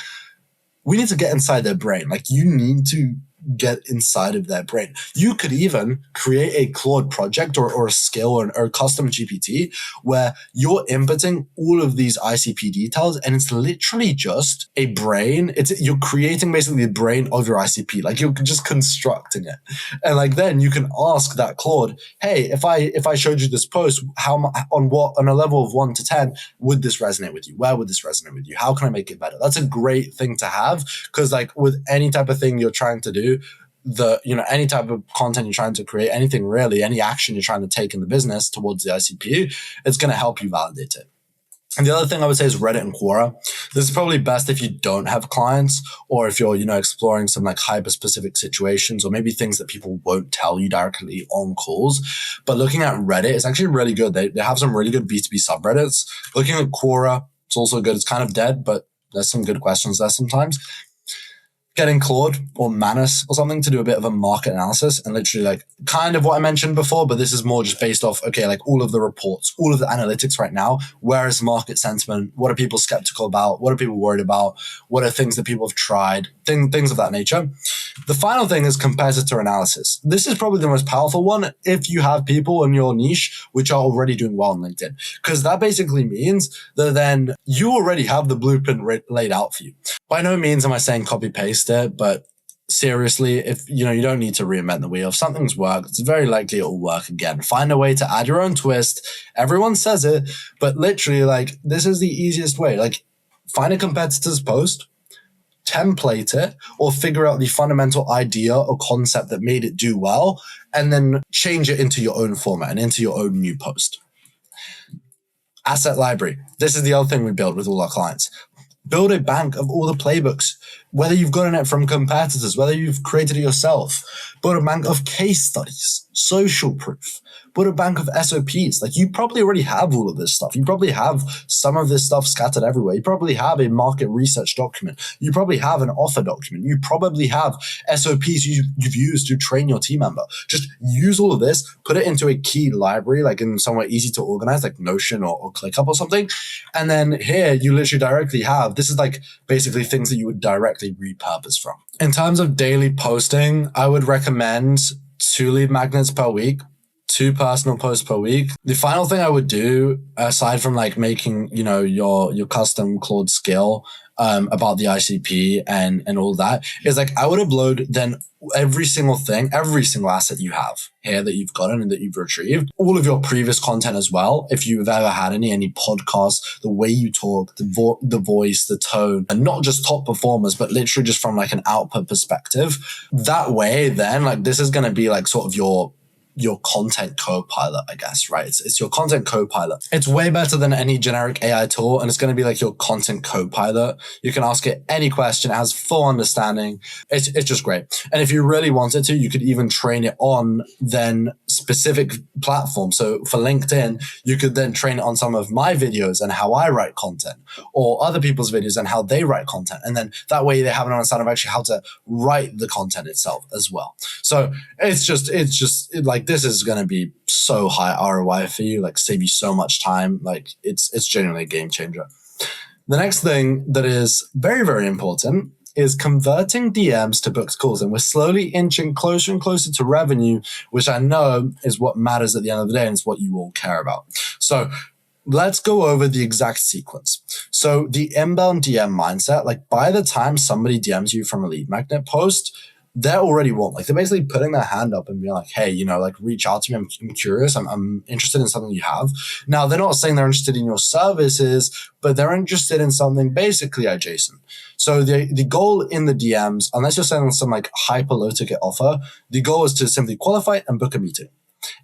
we need to get inside their brain. Like you need to get inside of their brain. You could even create a Claude project or a skill or a custom GPT where you're inputting all of these ICP details and it's literally just a brain. You're creating basically the brain of your ICP. Like you're just constructing it. And like then you can ask that Claude, hey, if I showed you this post, on a level of 1 to 10, would this resonate with you? Where would this resonate with you? How can I make it better? That's a great thing to have, because like with any type of thing you're trying to do, any type of content you're trying to create, anything really, any action you're trying to take in the business towards the ICP, it's going to help you validate it. And the other thing I would say is Reddit and Quora. This is probably best if you don't have clients, or if you're, exploring some like hyper specific situations, or maybe things that people won't tell you directly on calls. But looking at Reddit is actually really good. They have some really good B2B subreddits. Looking at Quora, it's also good. It's kind of dead, but there's some good questions there sometimes. Getting Claude or Manus or something to do a bit of a market analysis and literally like kind of what I mentioned before, but this is more just based off, okay, like all of the reports, all of the analytics right now. Where is market sentiment? What are people skeptical about? What are people worried about? What are things that people have tried? Things of that nature. The final thing is competitor analysis. This is probably the most powerful one if you have people in your niche which are already doing well on LinkedIn, because that basically means that then you already have the blueprint laid out for you. By no means am I saying copy paste it, but seriously, if you don't need to reinvent the wheel. If something's worked, it's very likely it will work again. Find a way to add your own twist. Everyone says it, but literally, like, this is the easiest way. Like, find a competitor's post, template it, or figure out the fundamental idea or concept that made it do well, and then change it into your own format and into your own new post. Asset library. This is the other thing we build with all our clients. Build a bank of all the playbooks, whether you've gotten it from competitors, whether you've created it yourself. Build a bank of case studies, social proof. Build a bank of SOPs. Like, you probably already have all of this stuff. You probably have some of this stuff scattered everywhere. You probably have a market research document. You probably have an offer document. You probably have SOPs you've used to train your team member. Just use all of this, put it into a key library, like in somewhere easy to organize, like Notion or ClickUp or something. And then here you literally directly have, this is like basically things that you would directly repurpose from. In terms of daily posting, I would recommend 2 lead magnets per week, 2 personal posts per week. The final thing I would do, aside from like making, your custom Claude skill, about the ICP and all that, is like I would upload then every single thing, every single asset you have here that you've gotten and that you've retrieved, all of your previous content as well. If you've ever had any podcasts, the way you talk, the voice, the tone, and not just top performers, but literally just from like an output perspective. That way, then like this is going to be like sort of your content co-pilot, I guess, right? It's your content co-pilot. It's way better than any generic AI tool, and it's going to be like your content co-pilot. You can ask it any question. It has full understanding. It's just great. And if you really wanted to, you could even train it on then specific platforms. So for LinkedIn, you could then train it on some of my videos and how I write content, or other people's videos and how they write content. And then that way they have an understanding of actually how to write the content itself as well. So it's just like, this is going to be so high ROI for you, like save you so much time. Like it's genuinely a game changer. The next thing that is very, very important is converting DMs to booked calls. And we're slowly inching closer and closer to revenue, which I know is what matters at the end of the day and is what you all care about. So let's go over the exact sequence. So the inbound DM mindset, like by the time somebody DMs you from a lead magnet post, they're already warm. Like they're basically putting their hand up and being like, hey, like reach out to me. I'm curious. I'm interested in something you have. Now, they're not saying they're interested in your services, but they're interested in something basically adjacent. So the goal in the DMs, unless you're selling some like hyper low ticket offer, the goal is to simply qualify and book a meeting.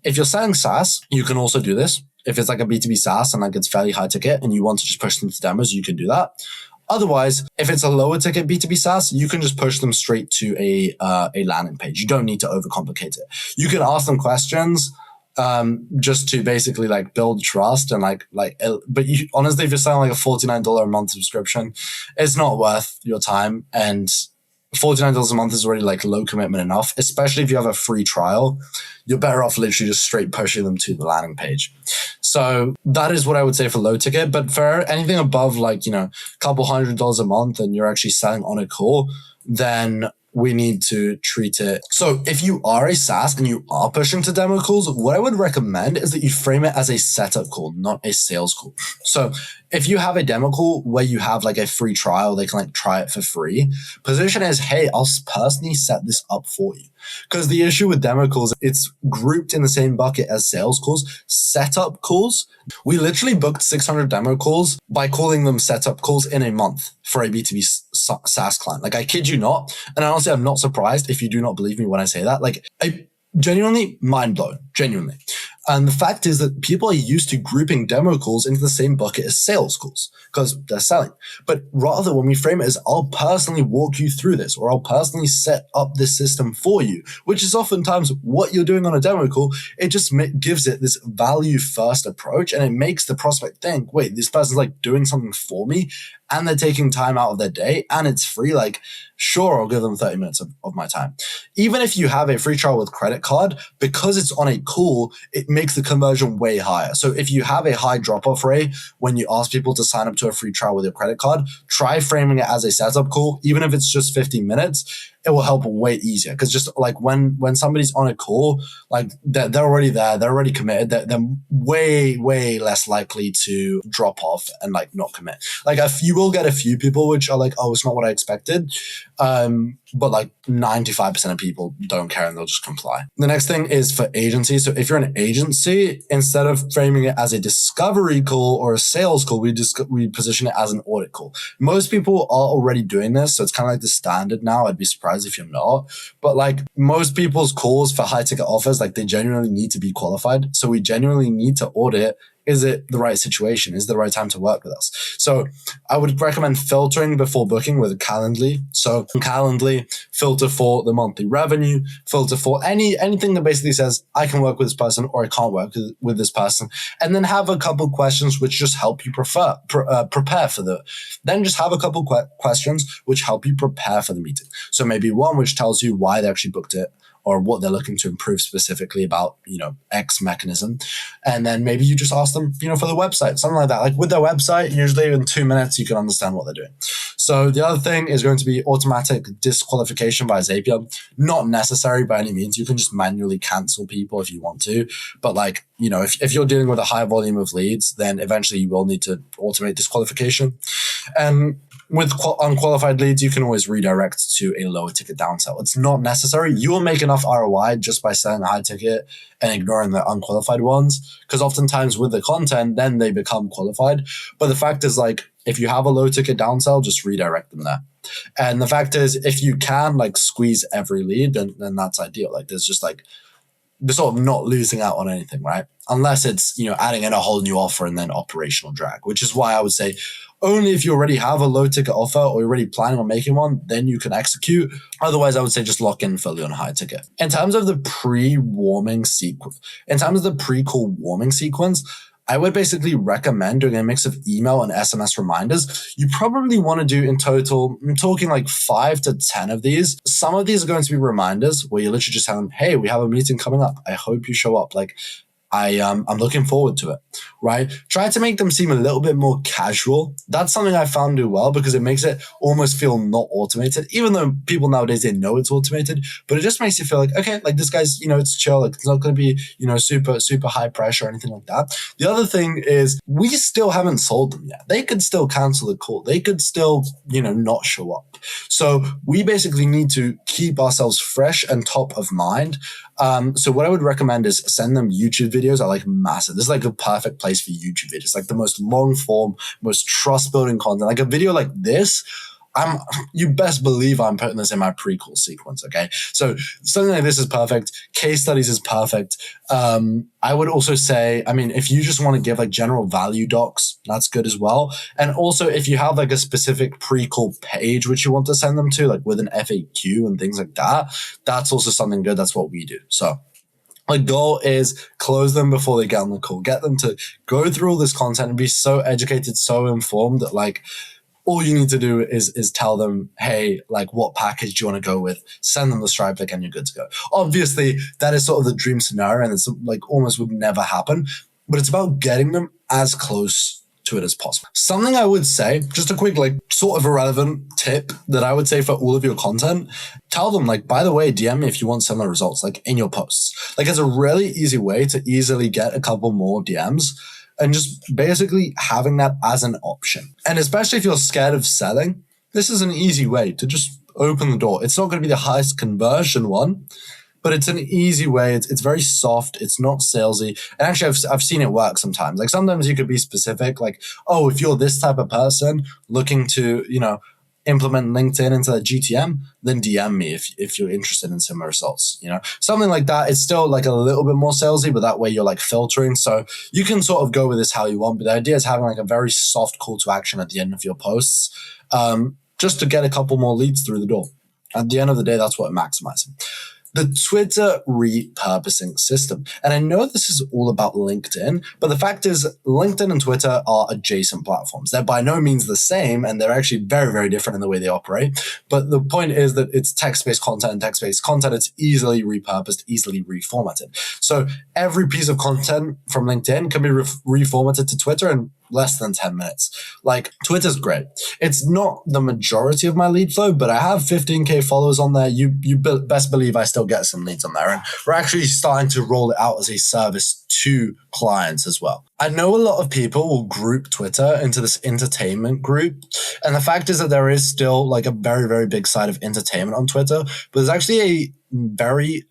If you're selling SaaS, you can also do this. If it's like a B2B SaaS and like it's fairly high ticket and you want to just push them to demos, you can do that. Otherwise, if it's a lower ticket B2B SaaS, you can just push them straight to a landing page. You don't need to overcomplicate it. You can ask them questions just to basically like build trust and but you honestly, if you're selling like a $49 a month subscription, it's not worth your time. And $49 a month is already like low commitment enough, especially if you have a free trial. You're better off literally just straight pushing them to the landing page. So that is what I would say for low ticket. But for anything above like, a couple $100 a month and you're actually selling on a call, then we need to treat it. So if you are a SaaS and you are pushing to demo calls, what I would recommend is that you frame it as a setup call, not a sales call. So if you have a demo call where you have like a free trial, they can like try it for free. Position is, hey, I'll personally set this up for you. Because the issue with demo calls, it's grouped in the same bucket as sales calls, setup calls. We literally booked 600 demo calls by calling them setup calls in a month for a B2B SaaS client. Like I kid you not. And honestly, I'm not surprised if you do not believe me when I say that. Like I genuinely mind blown, genuinely. And the fact is that people are used to grouping demo calls into the same bucket as sales calls because they're selling. But rather when we frame it as I'll personally walk you through this, or I'll personally set up this system for you, which is oftentimes what you're doing on a demo call, it just gives it this value first approach. And it makes the prospect think, wait, this person's like doing something for me and they're taking time out of their day and it's free. Like, sure, I'll give them 30 minutes of my time. Even if you have a free trial with credit card, because it's on a call, it makes the conversion way higher. So if you have a high drop-off rate when you ask people to sign up to a free trial with your credit card, try framing it as a setup call. Even if it's just 15 minutes, it will help way easier. Because just like when somebody's on a call, like they're already there, they're already committed, they're way, way less likely to drop off and like not commit. Like you will get a few people which are like, oh, it's not what I expected. But like 95% of people don't care and they'll just comply. The next thing is for agencies. So if you're an agency, instead of framing it as a discovery call or a sales call, we position it as an audit call. Most people are already doing this. So it's kind of like the standard now. I'd be surprised if you're not. But like most people's calls for high ticket offers, like they genuinely need to be qualified. So we genuinely need to audit, is it the right situation? Is it the right time to work with us? So I would recommend filtering before booking with Calendly. So Calendly, filter for the monthly revenue, filter for anything that basically says, I can work with this person or I can't work with this person. And then have a couple questions which just help you prepare for then just have a couple questions which help you prepare for the meeting. So maybe one which tells you why they actually booked it, or what they're looking to improve specifically about, X mechanism. And then maybe you just ask them, for the website, something like that. Like with their website, usually in 2 minutes, you can understand what they're doing. So the other thing is going to be automatic disqualification by Zapier. Not necessary by any means. You can just manually cancel people if you want to. But like, if you're dealing with a high volume of leads, then eventually you will need to automate disqualification. And with unqualified leads, you can always redirect to a lower ticket downsell. It's not necessary. You will make enough ROI just by selling a high ticket and ignoring the unqualified ones. Because oftentimes with the content, then they become qualified. But the fact is, like, if you have a low ticket downsell, just redirect them there. And the fact is, if you can like squeeze every lead, then that's ideal. Like there's just like, they're sort of not losing out on anything, right? Unless it's, adding in a whole new offer and then operational drag, which is why I would say only if you already have a low ticket offer or you're already planning on making one, then you can execute. Otherwise, I would say just lock in fully on a high ticket. In terms of the pre-call warming sequence, I would basically recommend doing a mix of email and SMS reminders. You probably want to do in total, I'm talking like 5 to 10 of these. Some of these are going to be reminders where you literally just tell them, hey, we have a meeting coming up. I hope you show up. Like, I'm looking forward to it, right? Try to make them seem a little bit more casual. That's something I found do well because it makes it almost feel not automated, even though people nowadays, they know it's automated, but it just makes you feel like, okay, like this guy's, it's chill. Like it's not going to be, super, super high pressure or anything like that. The other thing is we still haven't sold them yet. They could still cancel the call. They could still, not show up. So we basically need to keep ourselves fresh and top of mind. So what I would recommend is send them YouTube videos. I like massive. This is like a perfect place for YouTube videos, like the most long form, most trust building content. Like a video like this, you best believe I'm putting this in my pre-call sequence. Okay. So something like this is perfect. Case studies is perfect. I would also say, if you just want to give like general value docs, that's good as well. And also if you have like a specific pre-call page, which you want to send them to, like with an FAQ and things like that, that's also something good. That's what we do. So my goal is close them before they get on the call, get them to go through all this content and be so educated, so informed that like, all you need to do is tell them, hey, like what package do you want to go with? Send them the Stripe link and you're good to go. Obviously, that is sort of the dream scenario and it's like almost would never happen, but it's about getting them as close to it as possible. Something I would say, just a quick like sort of irrelevant tip that I would say for all of your content, tell them like, by the way, DM me if you want similar results, like in your posts. Like it's a really easy way to easily get a couple more DMs. And just basically having that as an option. And especially if you're scared of selling, this is an easy way to just open the door. It's not going to be the highest conversion one, but it's an easy way. It's very soft. It's not salesy. And actually, I've seen it work sometimes. Like sometimes you could be specific, like, oh, if you're this type of person looking to, implement LinkedIn into the GTM, then DM me if you're interested in similar results, something like that. It's still like a little bit more salesy, but that way you're like filtering. So you can sort of go with this how you want, but the idea is having like a very soft call to action at the end of your posts, just to get a couple more leads through the door. At the end of the day, that's what I'm maximizing. The Twitter repurposing system. And I know this is all about LinkedIn, but the fact is LinkedIn and Twitter are adjacent platforms. They're by no means the same, and they're actually very, very different in the way they operate. But the point is that it's text-based content, and text-based content, it's easily repurposed, easily reformatted. So every piece of content from LinkedIn can be reformatted to Twitter in less than 10 minutes. Like Twitter's great. It's not the majority of my lead flow, but I have 15K followers on there. You best believe I still get some leads on there. And we're actually starting to roll it out as a service to clients as well. I know a lot of people will group Twitter into this entertainment group. And the fact is that there is still like a very, very big side of entertainment on Twitter, but there's actually a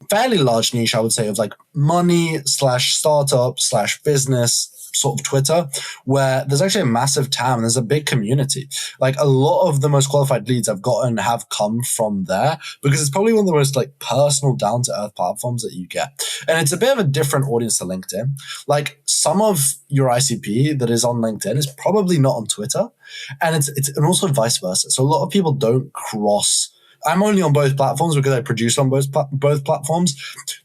fairly large niche, I would say, of like money / startup / business sort of Twitter, where there's actually a massive TAM and there's a big community. Like a lot of the most qualified leads I've gotten have come from there because it's probably one of the most like personal, down to earth platforms that you get. And it's a bit of a different audience to LinkedIn. Like some of your ICP that is on LinkedIn is probably not on Twitter. And and also vice versa. So a lot of people don't cross. I'm only on both platforms because I produce on both platforms.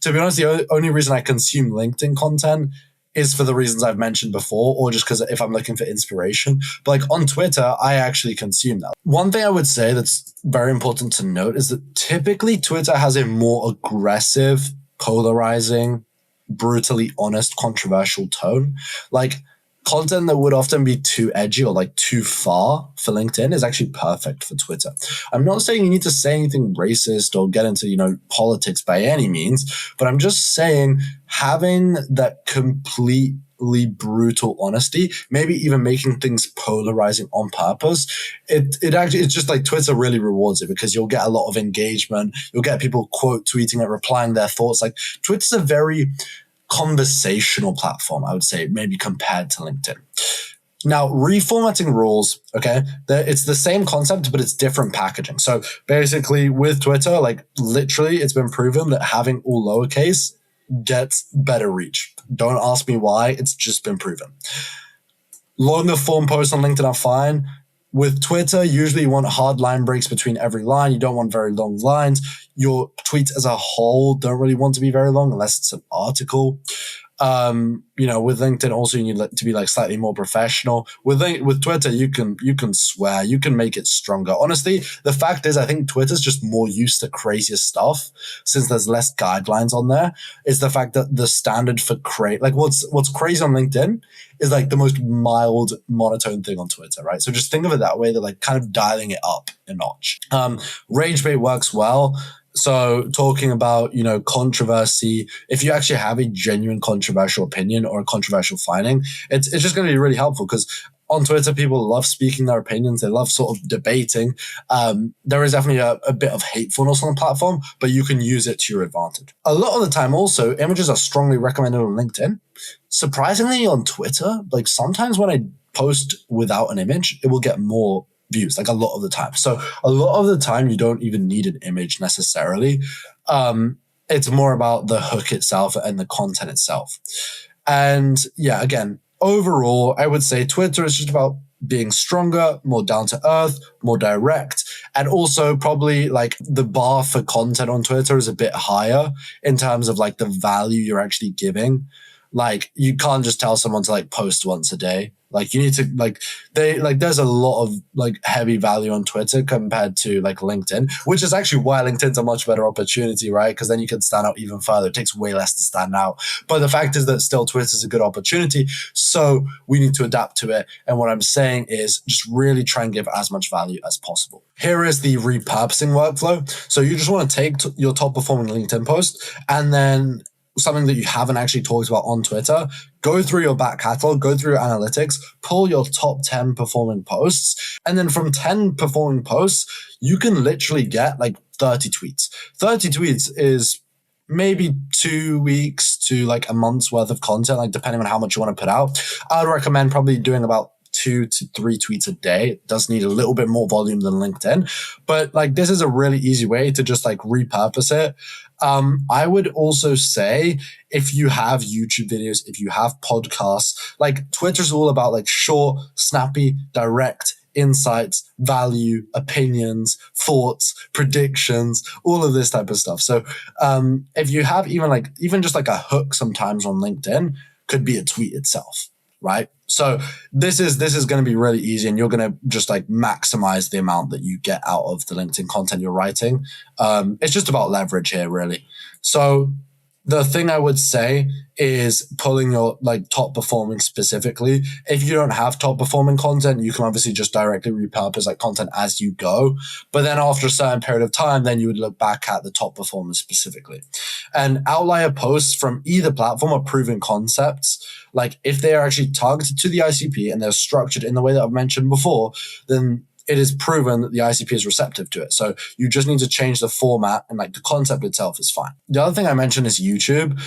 To be honest, the only reason I consume LinkedIn content is for the reasons I've mentioned before, or just because if I'm looking for inspiration. But like on Twitter, I actually consume that. One thing I would say that's very important to note is that typically Twitter has a more aggressive, polarizing, brutally honest, controversial tone. Like content that would often be too edgy or like too far for LinkedIn is actually perfect for Twitter. I'm not saying you need to say anything racist or get into, politics by any means, but I'm just saying having that complete blatantly brutal honesty, maybe even making things polarizing on purpose, it's just like Twitter really rewards it because you'll get a lot of engagement. You'll get people quote tweeting and replying their thoughts. Like Twitter's a very conversational platform, I would say, maybe compared to LinkedIn. Now, reformatting rules, okay, it's the same concept, but it's different packaging. So basically with Twitter, like literally it's been proven that having all lowercase gets better reach. Don't ask me why, it's just been proven. Longer form posts on LinkedIn are fine. With Twitter, usually you want hard line breaks between every line. You don't want very long lines. Your tweets as a whole don't really want to be very long unless it's an article. With LinkedIn also you need to be like slightly more professional. With Twitter, you can swear, you can make it stronger. Honestly, the fact is I think Twitter's just more used to crazier stuff since there's less guidelines on there. Is the fact that the standard for what's crazy on LinkedIn is like the most mild monotone thing on Twitter, right? So just think of it that way, they're like kind of dialing it up a notch. Rage bait works well. So talking about, controversy, if you actually have a genuine controversial opinion or a controversial finding, it's just going to be really helpful because on Twitter, people love speaking their opinions. They love sort of debating. There is definitely a bit of hatefulness on the platform, but you can use it to your advantage. A lot of the time also, images are strongly recommended on LinkedIn. Surprisingly on Twitter, like sometimes when I post without an image, it will get more views, like a lot of the time. So a lot of the time you don't even need an image necessarily. It's more about the hook itself and the content itself. And yeah, again, overall, I would say Twitter is just about being stronger, more down to earth, more direct. And also probably like the bar for content on Twitter is a bit higher in terms of like the value you're actually giving. Like you can't just tell someone to like post once a day. Like you need to there's a lot of like heavy value on Twitter compared to like LinkedIn, which is actually why LinkedIn's a much better opportunity, right? Because then you can stand out even further. It takes way less to stand out. But the fact is that still Twitter's a good opportunity. So we need to adapt to it. And what I'm saying is just really try and give as much value as possible. Here is the repurposing workflow. So you just want to take your top performing LinkedIn post and then something that you haven't actually talked about on Twitter, go through your back catalog, go through your analytics, pull your top 10 performing posts. And then from 10 performing posts, you can literally get like 30 tweets. 30 tweets is maybe 2 weeks to like a month's worth of content, like depending on how much you want to put out. I would recommend probably doing about 2 to 3 tweets a day. It does need a little bit more volume than LinkedIn, but like this is a really easy way to just like repurpose it. I would also say if you have YouTube videos, if you have podcasts, like Twitter's all about like short, snappy, direct insights, value, opinions, thoughts, predictions, all of this type of stuff. So if you have even just like a hook sometimes on LinkedIn could be a tweet itself, right? So this is going to be really easy and you're going to just like maximize the amount that you get out of the LinkedIn content you're writing. It's just about leverage here, really. So the thing I would say is pulling your like top performing specifically. If you don't have top performing content, you can obviously just directly repurpose like content as you go. But then after a certain period of time, then you would look back at the top performers specifically. And outlier posts from either platform are proven concepts. Like if they are actually targeted to the ICP and they're structured in the way that I've mentioned before, then it is proven that the ICP is receptive to it. So you just need to change the format and like the concept itself is fine. The other thing I mentioned is YouTube.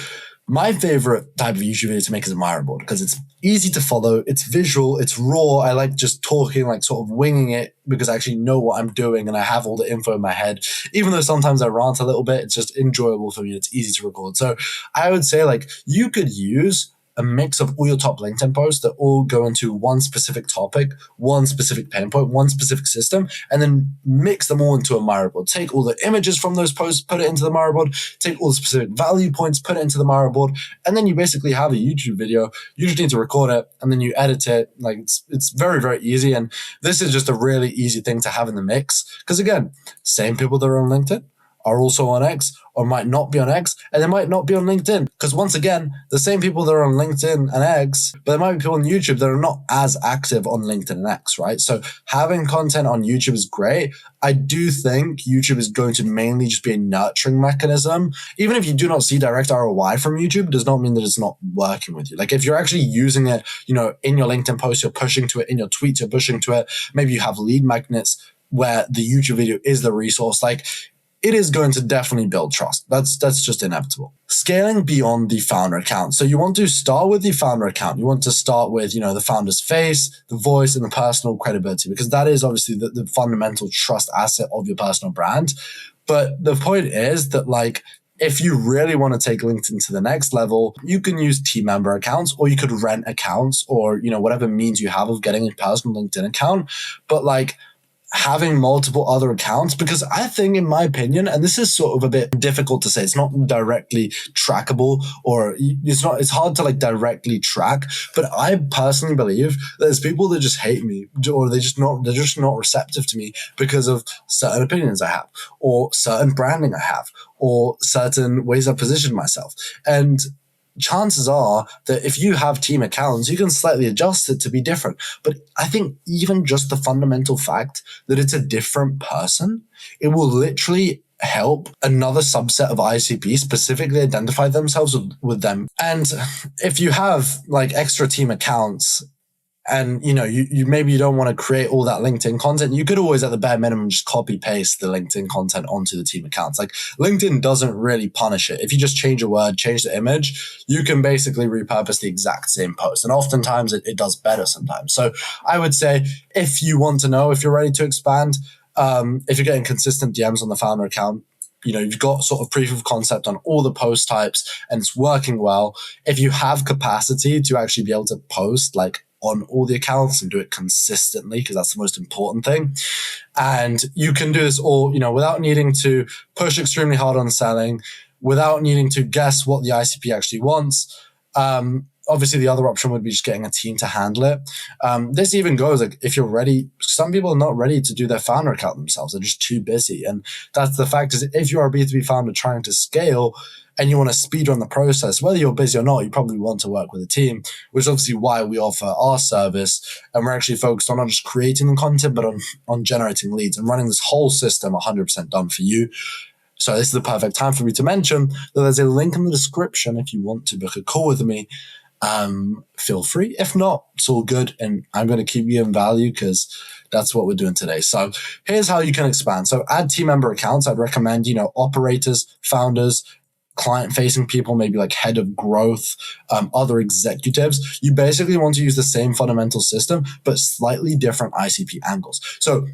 My favorite type of YouTube video to make is a Miro board because it's easy to follow, it's visual, it's raw. I like just talking, like sort of winging it because I actually know what I'm doing and I have all the info in my head. Even though sometimes I rant a little bit, it's just enjoyable for me. It's easy to record. So I would say like you could use a mix of all your top LinkedIn posts that all go into one specific topic, one specific pain point, one specific system, and then mix them all into a Miro board. Take all the images from those posts, put it into the Miro board, take all the specific value points, put it into the Miro board, and then you basically have a YouTube video. You just need to record it and then you edit it. Like it's very, very easy. And this is just a really easy thing to have in the mix. Because again, same people that are on LinkedIn are also on X or might not be on X, and they might not be on LinkedIn. Because once again, the same people that are on LinkedIn and X, but there might be people on YouTube that are not as active on LinkedIn and X, right? So having content on YouTube is great. I do think YouTube is going to mainly just be a nurturing mechanism. Even if you do not see direct ROI from YouTube, does not mean that it's not working with you. Like if you're actually using it, in your LinkedIn post, you're pushing to it, in your tweets, you're pushing to it. Maybe you have lead magnets where the YouTube video is the resource. Like it is going to definitely build trust. That's just inevitable. Scaling beyond the founder account. So you want to start with the founder account. You want to start with, the founder's face, the voice, and the personal credibility, because that is obviously the fundamental trust asset of your personal brand. But the point is that if you really want to take LinkedIn to the next level, you can use team member accounts, or you could rent accounts, or, whatever means you have of getting a personal LinkedIn account. But having multiple other accounts, because I think, in my opinion, and this is sort of a bit difficult to say, it's not directly trackable, or it's hard to directly track, but I personally believe that there's people that just hate me, or they're just not receptive to me because of certain opinions I have, or certain branding I have, or certain ways I position myself. And chances are that if you have team accounts, you can slightly adjust it to be different. But I think even just the fundamental fact that it's a different person, it will literally help another subset of ICP specifically identify themselves with them. And if you have extra team accounts, and you maybe you don't want to create all that LinkedIn content, you could always, at the bare minimum, just copy paste the LinkedIn content onto the team accounts. LinkedIn doesn't really punish it. If you just change a word, change the image, you can basically repurpose the exact same post. And oftentimes it does better sometimes. So I would say, if you want to know if you're ready to expand, if you're getting consistent DMs on the founder account, you've got sort of proof of concept on all the post types and it's working well. If you have capacity to actually be able to post on all the accounts and do it consistently, because that's the most important thing. And you can do this all, without needing to push extremely hard on selling, without needing to guess what the ICP actually wants. Obviously, the other option would be just getting a team to handle it. This even goes if you're ready. Some people are not ready to do their founder account themselves. They're just too busy. And that's the fact, is if you're a B2B founder trying to scale and you want to speed run the process, whether you're busy or not, you probably want to work with a team, which is obviously why we offer our service. And we're actually focused on not just creating the content, but on generating leads and running this whole system 100% done for you. So this is the perfect time for me to mention that there's a link in the description if you want to book a call with me. Feel free. If not, it's all good. And I'm going to keep you in value because that's what we're doing today. So here's how you can expand. So add team member accounts. I'd recommend, operators, founders, client-facing people, maybe head of growth, other executives. You basically want to use the same fundamental system, but slightly different ICP angles. So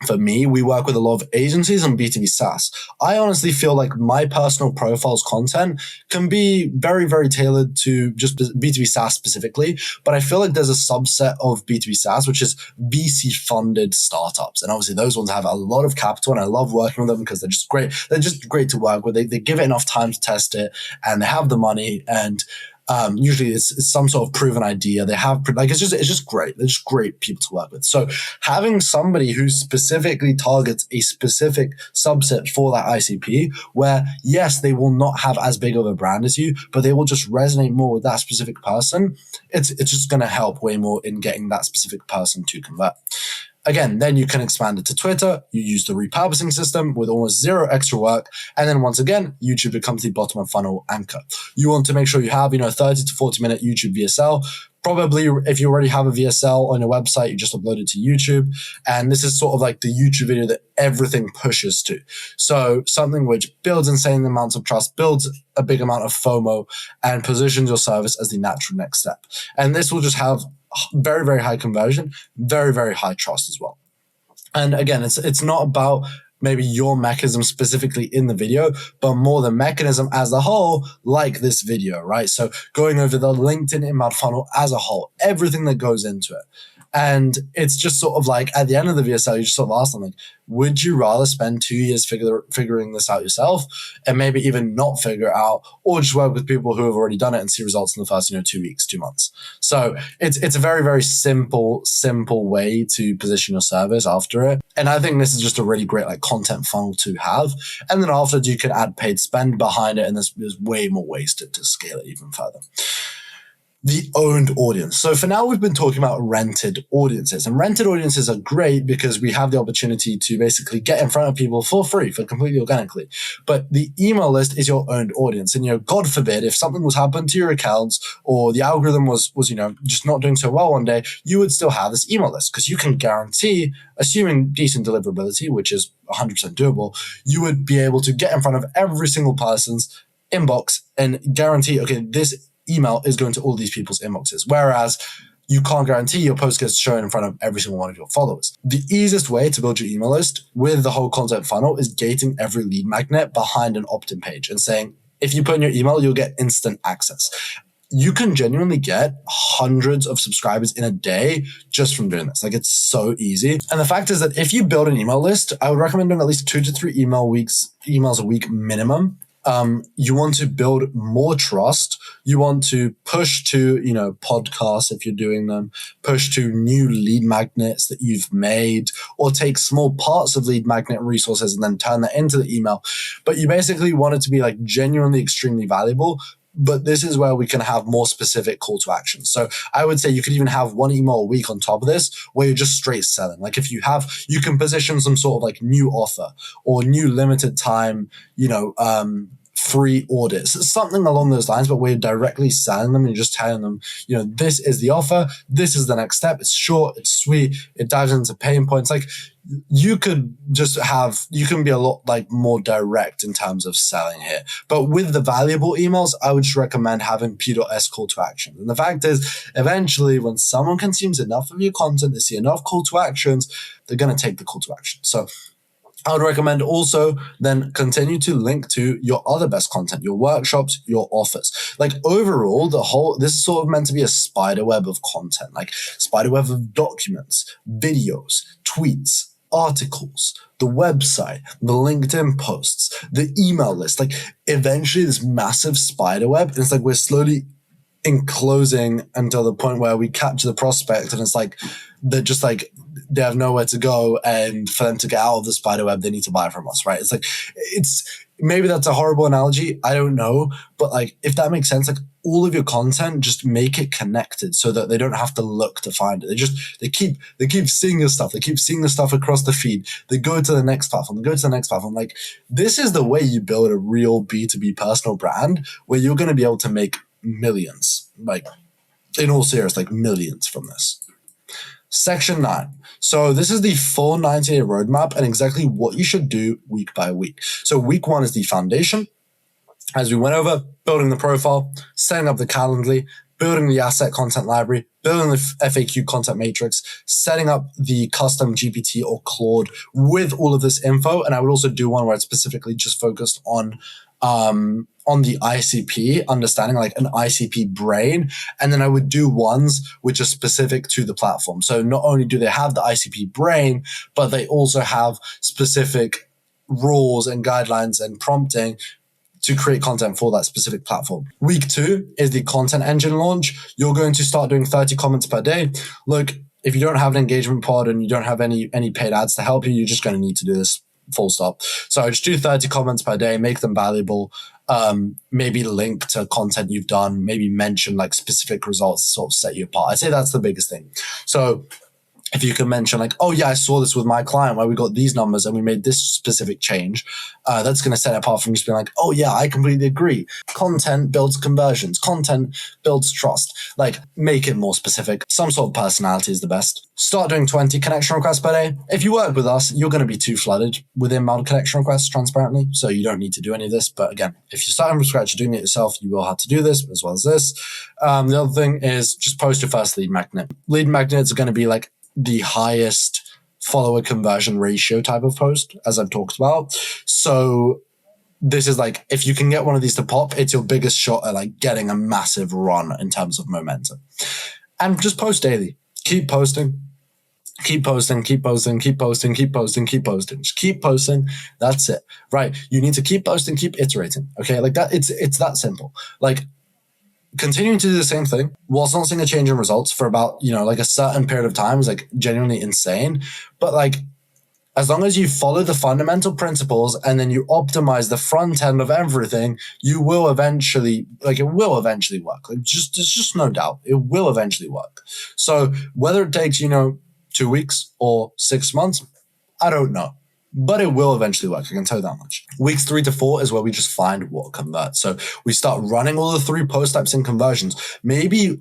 for me, we work with a lot of agencies and B2B SaaS. I honestly feel like my personal profile's content can be very, very tailored to just B2B SaaS specifically. But I feel like there's a subset of B2B SaaS, which is VC-funded startups. And obviously those ones have a lot of capital, and I love working with them because they're just great. They're just great to work with. They give it enough time to test it, and they have the money, and usually it's some sort of proven idea. They have it's just great. They're just great people to work with. So having somebody who specifically targets a specific subset for that ICP, where yes, they will not have as big of a brand as you, but they will just resonate more with that specific person. It's just going to help way more in getting that specific person to convert. Again, then you can expand it to Twitter. You use the repurposing system with almost zero extra work. And then once again, YouTube becomes the bottom of funnel anchor. You want to make sure you have, 30 to 40 minute YouTube VSL. Probably if you already have a VSL on your website, you just upload it to YouTube. And this is sort of the YouTube video that everything pushes to. So something which builds insane amounts of trust, builds a big amount of FOMO, and positions your service as the natural next step. And this will just have very, very high conversion, very, very high trust as well. And again, it's not about maybe your mechanism specifically in the video, but more the mechanism as a whole, like this video, right? So going over the LinkedIn inbound funnel as a whole, everything that goes into it. And it's just sort of like at the end of the VSL, you just sort of ask them, like, would you rather spend 2 years figuring this out yourself and maybe even not figure it out, or just work with people who have already done it and see results in the first, 2 weeks, 2 months? So it's a very, very simple way to position your service after it. And I think this is just a really great like content funnel to have. And then after, you can add paid spend behind it. And there's way more ways to scale it even further. The owned audience. So for now, we've been talking about rented audiences, and rented audiences are great because we have the opportunity to basically get in front of people for free, for completely organically. But the email list is your owned audience. And, God forbid, if something was happened to your accounts or the algorithm was, just not doing so well one day, you would still have this email list because you can guarantee, assuming decent deliverability, which is 100% doable, you would be able to get in front of every single person's inbox and guarantee, okay, this email is going to all these people's inboxes. Whereas you can't guarantee your post gets shown in front of every single one of your followers. The easiest way to build your email list with the whole content funnel is gating every lead magnet behind an opt-in page and saying, if you put in your email, you'll get instant access. You can genuinely get hundreds of subscribers in a day just from doing this. Like, it's so easy. And the fact is that if you build an email list, I would recommend doing at least 2 to 3 emails a week minimum. You want to build more trust. You want to push to, podcasts if you're doing them, push to new lead magnets that you've made, or take small parts of lead magnet resources and then turn that into the email. But you basically want it to be like genuinely extremely valuable. But this is where we can have more specific call to action. So I would say you could even have 1 email a week on top of this where you're just straight selling. Like if you can position some sort of like new offer or new limited time, free audits, something along those lines, but where you're directly selling them and you're just telling them, this is the offer. This is the next step. It's short. It's sweet. It dives into pain points. Like you can be a lot like more direct in terms of selling here. But with the valuable emails, I would just recommend having P.S call to action. And the fact is, eventually when someone consumes enough of your content, they see enough call to actions, they're going to take the call to action. So I would recommend also then continue to link to your other best content, your workshops, your offers. Like overall, this is sort of meant to be a spider web of content, like spider web of documents, videos, tweets, articles, the website, the LinkedIn posts, the email list. Like eventually this massive spider web, and it's like we're slowly enclosing until the point where we capture the prospect and it's like they're just like they have nowhere to go, and for them to get out of the spider web they need to buy from us, right? It's like maybe that's a horrible analogy, I don't know, but like if that makes sense, like all of your content, just make it connected so that they don't have to look to find it. They keep seeing your stuff, they keep seeing the stuff across the feed, they go to the next platform, like this is the way you build a real B2B personal brand where you're going to be able to make millions, like in all seriousness, like millions from this. Section 9. So this is the full 90-day roadmap and exactly what you should do week by week. So week 1 is the foundation. As we went over, building the profile, setting up the Calendly, building the asset content library, building the FAQ content matrix, setting up the custom GPT or Claude with all of this info. And I would also do one where it's specifically just focused on the ICP, understanding like an ICP brain. And then I would do ones which are specific to the platform. So not only do they have the ICP brain, but they also have specific rules and guidelines and prompting to create content for that specific platform. Week 2 is the content engine launch. You're going to start doing 30 comments per day. Look, if you don't have an engagement pod and you don't have any paid ads to help you, you're just going to need to do this full stop. So just do 30 comments per day, make them valuable, maybe link to content you've done, maybe mention like specific results to sort of set you apart. I'd say that's the biggest thing. So if you can mention like, oh yeah, I saw this with my client where we got these numbers and we made this specific change, that's going to set it apart from just being like, oh yeah, I completely agree. Content builds conversions. Content builds trust. Like make it more specific. Some sort of personality is the best. Start doing 20 connection requests per day. If you work with us, you're going to be too flooded with inbound connection requests transparently. So you don't need to do any of this. But again, if you're starting from scratch, you're doing it yourself, you will have to do this as well as this. The other thing is just post your first lead magnet. Lead magnets are going to be like the highest follower conversion ratio type of post, as I've talked about. So this is like, if you can get one of these to pop, it's your biggest shot at like getting a massive run in terms of momentum. And just post daily. keep posting. Keep posting, keep posting, keep posting, keep posting, keep posting. Just keep posting. That's it. Right. You need to keep posting, keep iterating. Okay. Like that, it's that simple. Like continuing to do the same thing whilst not seeing a change in results for about, like a certain period of time is like genuinely insane. But like as long as you follow the fundamental principles and then you optimize the front end of everything, you will eventually, it will eventually work. Like there's just no doubt it will eventually work. So whether it takes, 2 weeks or 6 months, I don't know. But it will eventually work. I can tell you that much. Weeks 3 to 4 is where we just find what converts. So we start running all the 3 post types in conversions. Maybe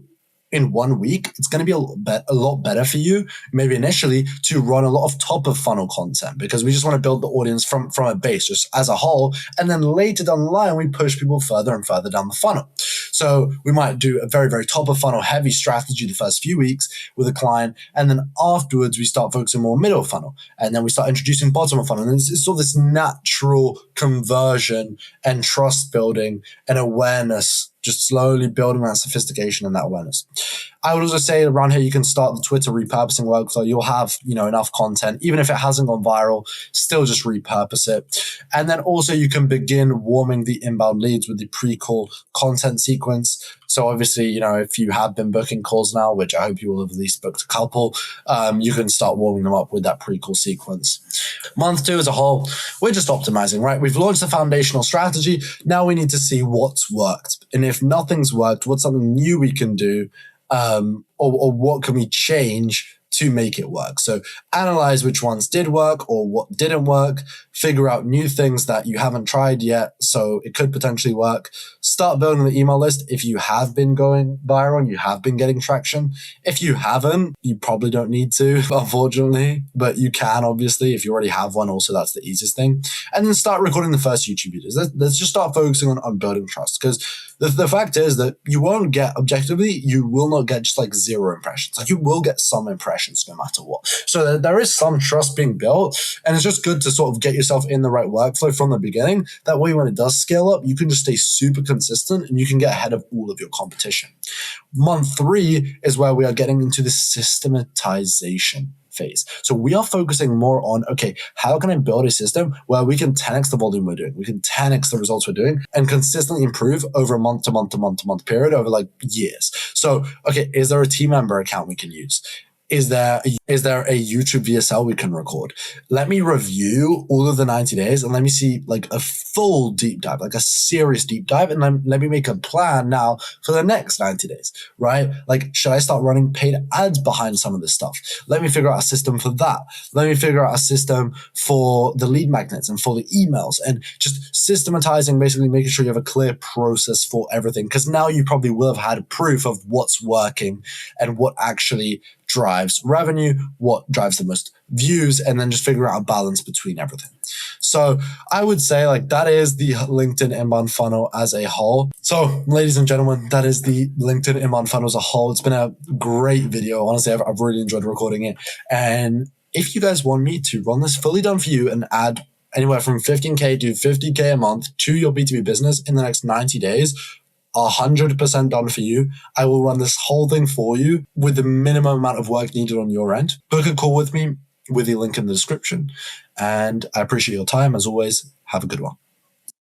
in 1 week, it's going to be a lot better for you, maybe initially, to run a lot of top of funnel content because we just want to build the audience from a base just as a whole. And then later down the line, we push people further and further down the funnel. So we might do a very, very top of funnel heavy strategy the first few weeks with a client. And then afterwards, we start focusing more middle funnel. And then we start introducing bottom of funnel. And it's all this natural conversion and trust building and awareness, just slowly building that sophistication and that awareness. I would also say around here, you can start the Twitter repurposing workflow. You'll have, enough content, even if it hasn't gone viral, still just repurpose it. And then also you can begin warming the inbound leads with the pre-call content sequence. So obviously, if you have been booking calls now, which I hope you will have at least booked a couple, you can start warming them up with that pre-call sequence. Month 2 as a whole, we're just optimizing, right? We've launched the foundational strategy. Now we need to see what's worked. And if nothing's worked, what's something new we can do? Or what can we change to make it work? So analyze which ones did work or what didn't work, figure out new things that you haven't tried yet, so it could potentially work. Start building the email list if you have been going viral and you have been getting traction. If you haven't, you probably don't need to, unfortunately, but you can obviously if you already have one. Also, that's the easiest thing. And then start recording the first YouTube videos. Let's just start focusing on building trust, because the fact is that you won't get, objectively, you will not get just like 0 impressions. Like you will get some impressions no matter what. So there is some trust being built, and it's just good to sort of get yourself in the right workflow from the beginning. That way, when it does scale up, you can just stay super consistent and you can get ahead of all of your competition. Month 3 is where we are getting into the systematization phase. So we are focusing more on, okay, how can I build a system where we can 10x the volume we're doing, we can 10x the results we're doing, and consistently improve over a month to month to month to month period over like years. So, okay, is there a team member account we can use? Is there a YouTube VSL we can record? Let me review all of the 90 days and let me see like a full deep dive, like a serious deep dive. And let me make a plan now for the next 90 days, right? Like, should I start running paid ads behind some of this stuff? Let me figure out a system for that. Let me figure out a system for the lead magnets and for the emails, and just systematizing, basically making sure you have a clear process for everything. Because now you probably will have had proof of what's working and what actually drives revenue, what drives the most views, and then just figure out a balance between everything. So I would say like that is the LinkedIn inbound funnel as a whole. So ladies and gentlemen, that is the LinkedIn inbound funnel as a whole. It's been a great video. Honestly, I've really enjoyed recording it. And if you guys want me to run this fully done for you and add anywhere from 15K to 50K a month to your B2B business in the next 90 days, 100% done for you. I will run this whole thing for you with the minimum amount of work needed on your end. Book a call with me with the link in the description. And I appreciate your time. As always, have a good one.